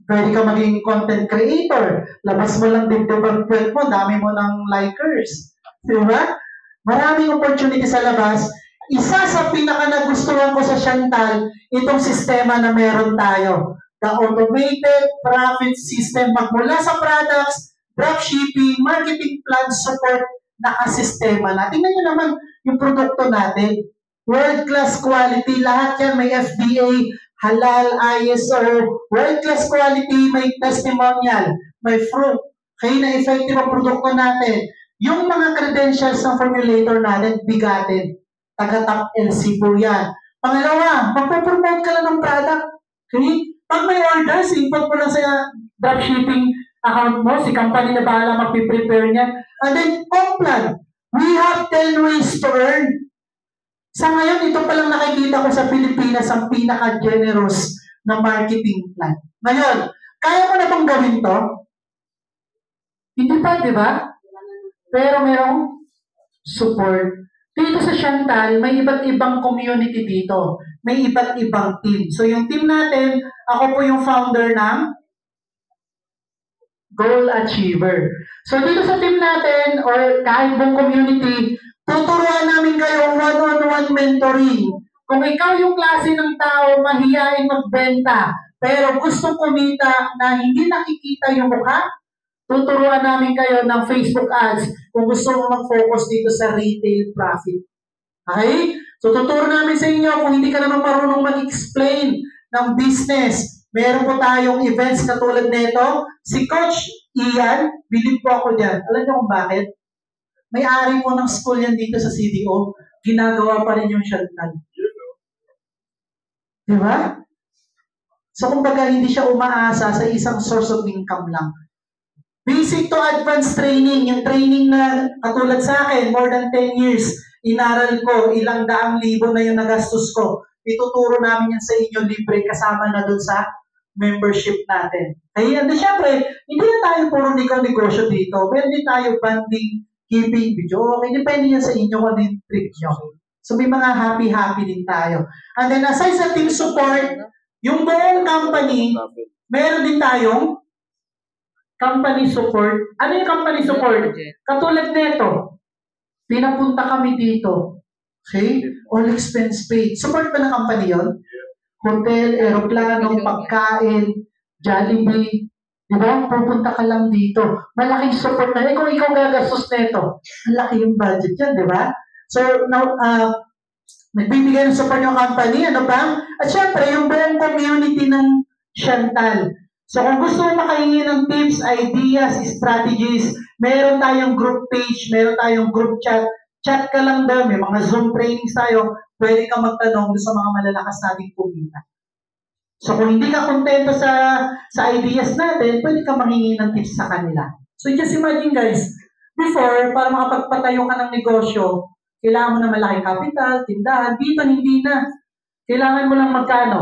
Pwede ka maging content creator. Labas mo lang din ang kwet mo, dami mo ng likers. Diba? Maraming opportunity sa labas. Isa sa pinaka-nagustuhan ko sa Chantal, itong sistema na meron tayo. The automated profit system. Magmula sa products, dropshipping, marketing plan support, nakasistema na. Tingnan nyo naman yung produkto natin. World-class quality. Lahat yan may FDA, halal, ISO. World-class quality, may testimonial, may proof. Kaya na effective ang produkto natin. Yung mga credentials ng formulator natin, bigatin. Taga-top LC po yan. Pangalawa, magpo-promote ka lang ng product. Okay? Pag may orders, import mo lang sa dropshipping account mo, si company na bahala mag-prepare niyan. And then, Complan. We have 10 ways to earn. Sa ngayon, ito palang nakikita ko sa Pilipinas ang pinaka-generous na marketing plan. Ngayon, kaya mo na bang gawin to? Hindi pa, di ba? Pero merong support. Dito sa Chantal, may iba't ibang community dito. May iba't ibang team. So yung team natin, ako po yung founder ng Goal Achiever. So dito sa team natin, or kahit buong community, tuturuan namin kayo one-on-one mentoring. Kung ikaw yung klase ng tao, mahihain magbenta, pero gustong kumita na hindi nakikita yung mukha, tuturuan namin kayo ng Facebook ads kung gusto mo mag-focus dito sa retail profit. Okay? So, tuturo namin sa inyo kung hindi ka naman marunong mag-explain ng business. Meron po tayong events katulad nito. Si Coach Ian, bilib po ako dyan. Alam niyo kung bakit? May-ari po ng school yan dito sa CDO. Ginagawa pa rin yung Chantal. Diba? So, kumbaga, hindi siya umaasa sa isang source of income lang. Basic to advanced training, yung training na katulad sa akin, more than 10 years, inaral ko, ilang daang libo na yung nagastos ko. Ituturo namin yan sa inyo libre, kasama na dun sa membership natin. Kaya, and syempre, hindi na tayo puro negosyo dito. Meron din tayo banding, keeping, video. Okay, depende yan sa inyo kung ano yung trip nyo. So, may mga happy-happy din tayo. And then, aside sa team support, yung buong company, meron din tayong company support. Ano yung company support? Katulad nito, pinapunta kami dito. Okay? All expense paid. Support ba ng company yon? Hotel, aeroplano, pagkain, Jollibee. Diba? Pupunta ka lang dito. Malaking support na. Kung ikaw gagastos nito, malaki yung budget yan, diba? So, now, nagbibigay ng support yung company. Ano ba? At syempre, yung buong community ng Chantal. So, kung gusto mo makahingi ng tips, ideas, strategies, meron tayong group page, meron tayong group chat. Chat ka lang doon, may mga Zoom trainings tayo, pwede kang magtanong sa mga malalakas nating kumita. So, kung hindi ka kontento sa ideas natin, pwede ka manghingi ng tips sa kanila. So, just imagine guys, before, para makapagpatayo ka ng negosyo, kailangan mo na malaking capital, tindahan, dito hindi na. Kailangan mo lang magkano?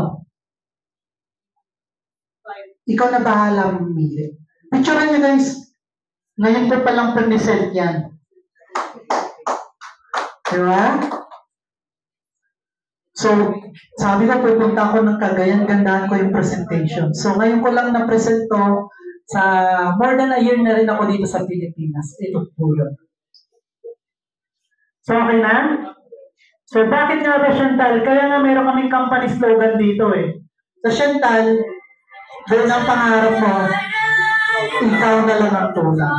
Ikaw na bahala mamili. Picturean nyo guys. Ngayon ko palang pernisent yan. Diba? So, sabi ko, pupunta ako ng Cagayan, gandaan ko yung presentation. So, ngayon ko lang na-present to sa more than a year na rin ako dito sa Pilipinas. Ito po yun. So, okay na? So, bakit nga ba Chantal? Kaya nga mayroon kaming company slogan dito eh. Sa Chantal, doon ang pangarap mo, ikaw na lang ang tulang.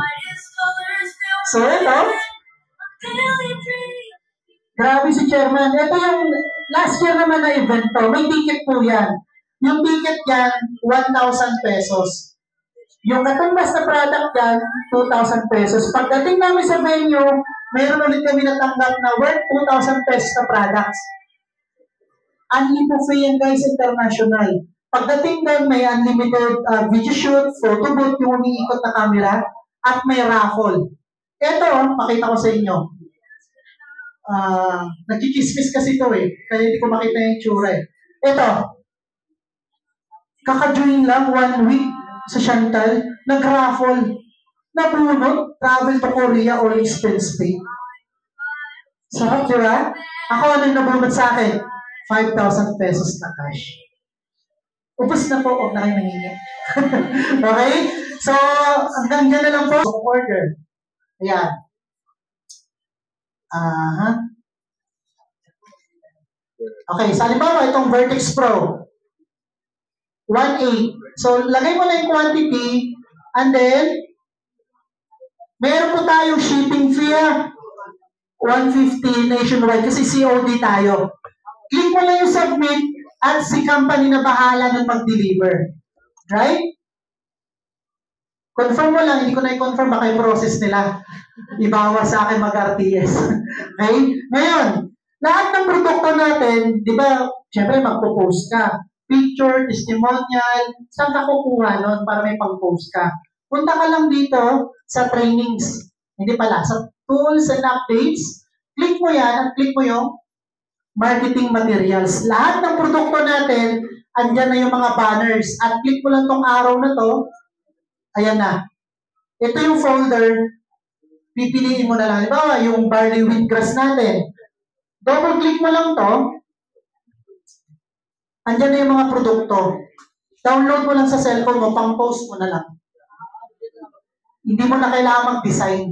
So, ito, grabe si Chairman. Ito yung last year naman na event to. May ticket po yan. Yung ticket yan, 1,000 pesos. Yung katumbas na product yan, 2,000 pesos. Pagdating namin sa venue, mayroon ulit kami natanggap na worth 2,000 pesos na products. Unlimited yan guys, international. Pagdating doon, may unlimited video shoot, photo booth, yung umiikot na camera, at may raffle. Ito, pakita ko sa inyo. Nagkikismis kasi ito eh, kaya hindi ko makita yung tsura eh. Ito, kaka-join lang 1 week sa Chantal, nag-raffle, nabunot, travel to Korea, all expense paid. Sarap, di ba? Ako, ano yung nabunot sa akin? 5,000 pesos na cash. Upos na po, huwag na kayo nangingi. Okay? So, hanggang dyan na lang po. Order. Ayan. Okay, sa halimbawa, itong Vertex Pro. 1.8. So, lagay mo na yung quantity, and then, meron po tayong shipping fee. 150 nationwide kasi COD tayo. Click mo lang yung submit at si company na bahala ng mag-deliver. Right? Confirm mo lang, hindi ko na i-confirm, baka yung process nila. Ibawas sa akin mag-RTS. Okay? Ngayon, lahat ng produkto natin, di ba, syempre magpo-post ka. Picture, testimonial, saan ka kukuha nun para may pang-post ka? Punta ka lang dito sa trainings. Hindi pala, sa tools and updates. Click mo yan at click mo yung marketing materials. Lahat ng produkto natin, andyan na yung mga banners. At click mo lang tong arrow na to, ayan na. Ito yung folder, pipiliin mo na lang. Halimbawa, yung barley wheatgrass natin. Double click mo lang to, andyan na yung mga produkto. Download mo lang sa cellphone mo, pang-post mo na lang. Hindi mo na kailangan mag-design.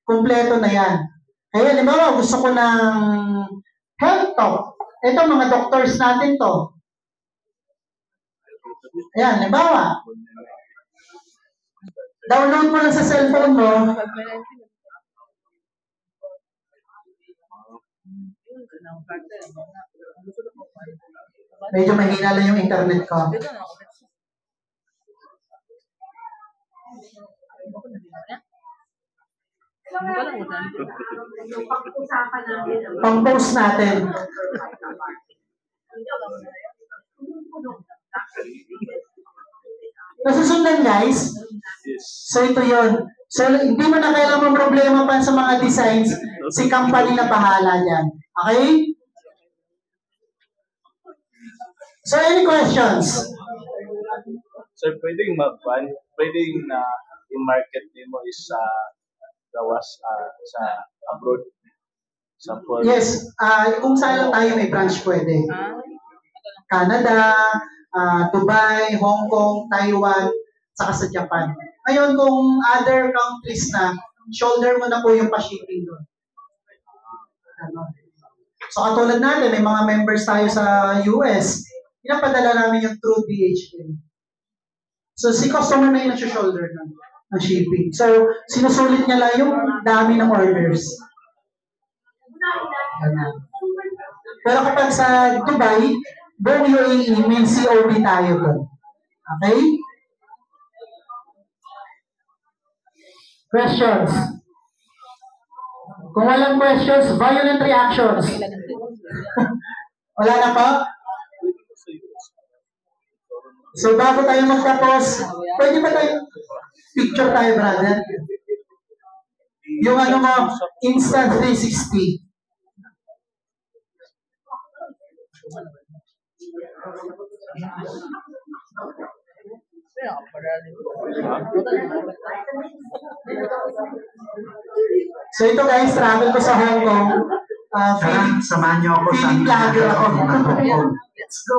Kompleto na yan. Kaya, halimbawa, gusto ko ng health talk. Ito, mga doctors natin to. Ayan, halimbawa. Download mo lang sa cellphone mo. Medyo mahina lang yung internet ko. Pang-post natin. Nasusundan, guys? So, ito yun. So, hindi mo na kailangan problema pa sa mga designs. Si company na bahala dyan. Okay? So, any questions? Sir, pwedeng na yung market mo is gawas sa abroad? Yes. Kung saan lang tayo may branch pwede. Canada, Dubai, Hong Kong, Taiwan, saka sa Japan. Ngayon, kung other countries na, shoulder mo na po yung pa-shipping doon. So, katulad natin, may mga members tayo sa US, pinapadala namin yung through DHL. So, si customer na yung nag-shoulder ng shipping. So, sinusulit niya lang yung dami ng orders. Pero kapag sa Dubai, buong UAE, may COD tayo doon. Okay? Questions? Kung walang questions, violent reactions. Wala na pa? So, bago tayo magtapos, pwede ba tayo, picture tayo, brother? Yung ano mo, Instant 360. So ito guys, travel ko sa Hong Kong. Samahan niyo ako sa vlogger ako. Hong Kong. Let's go.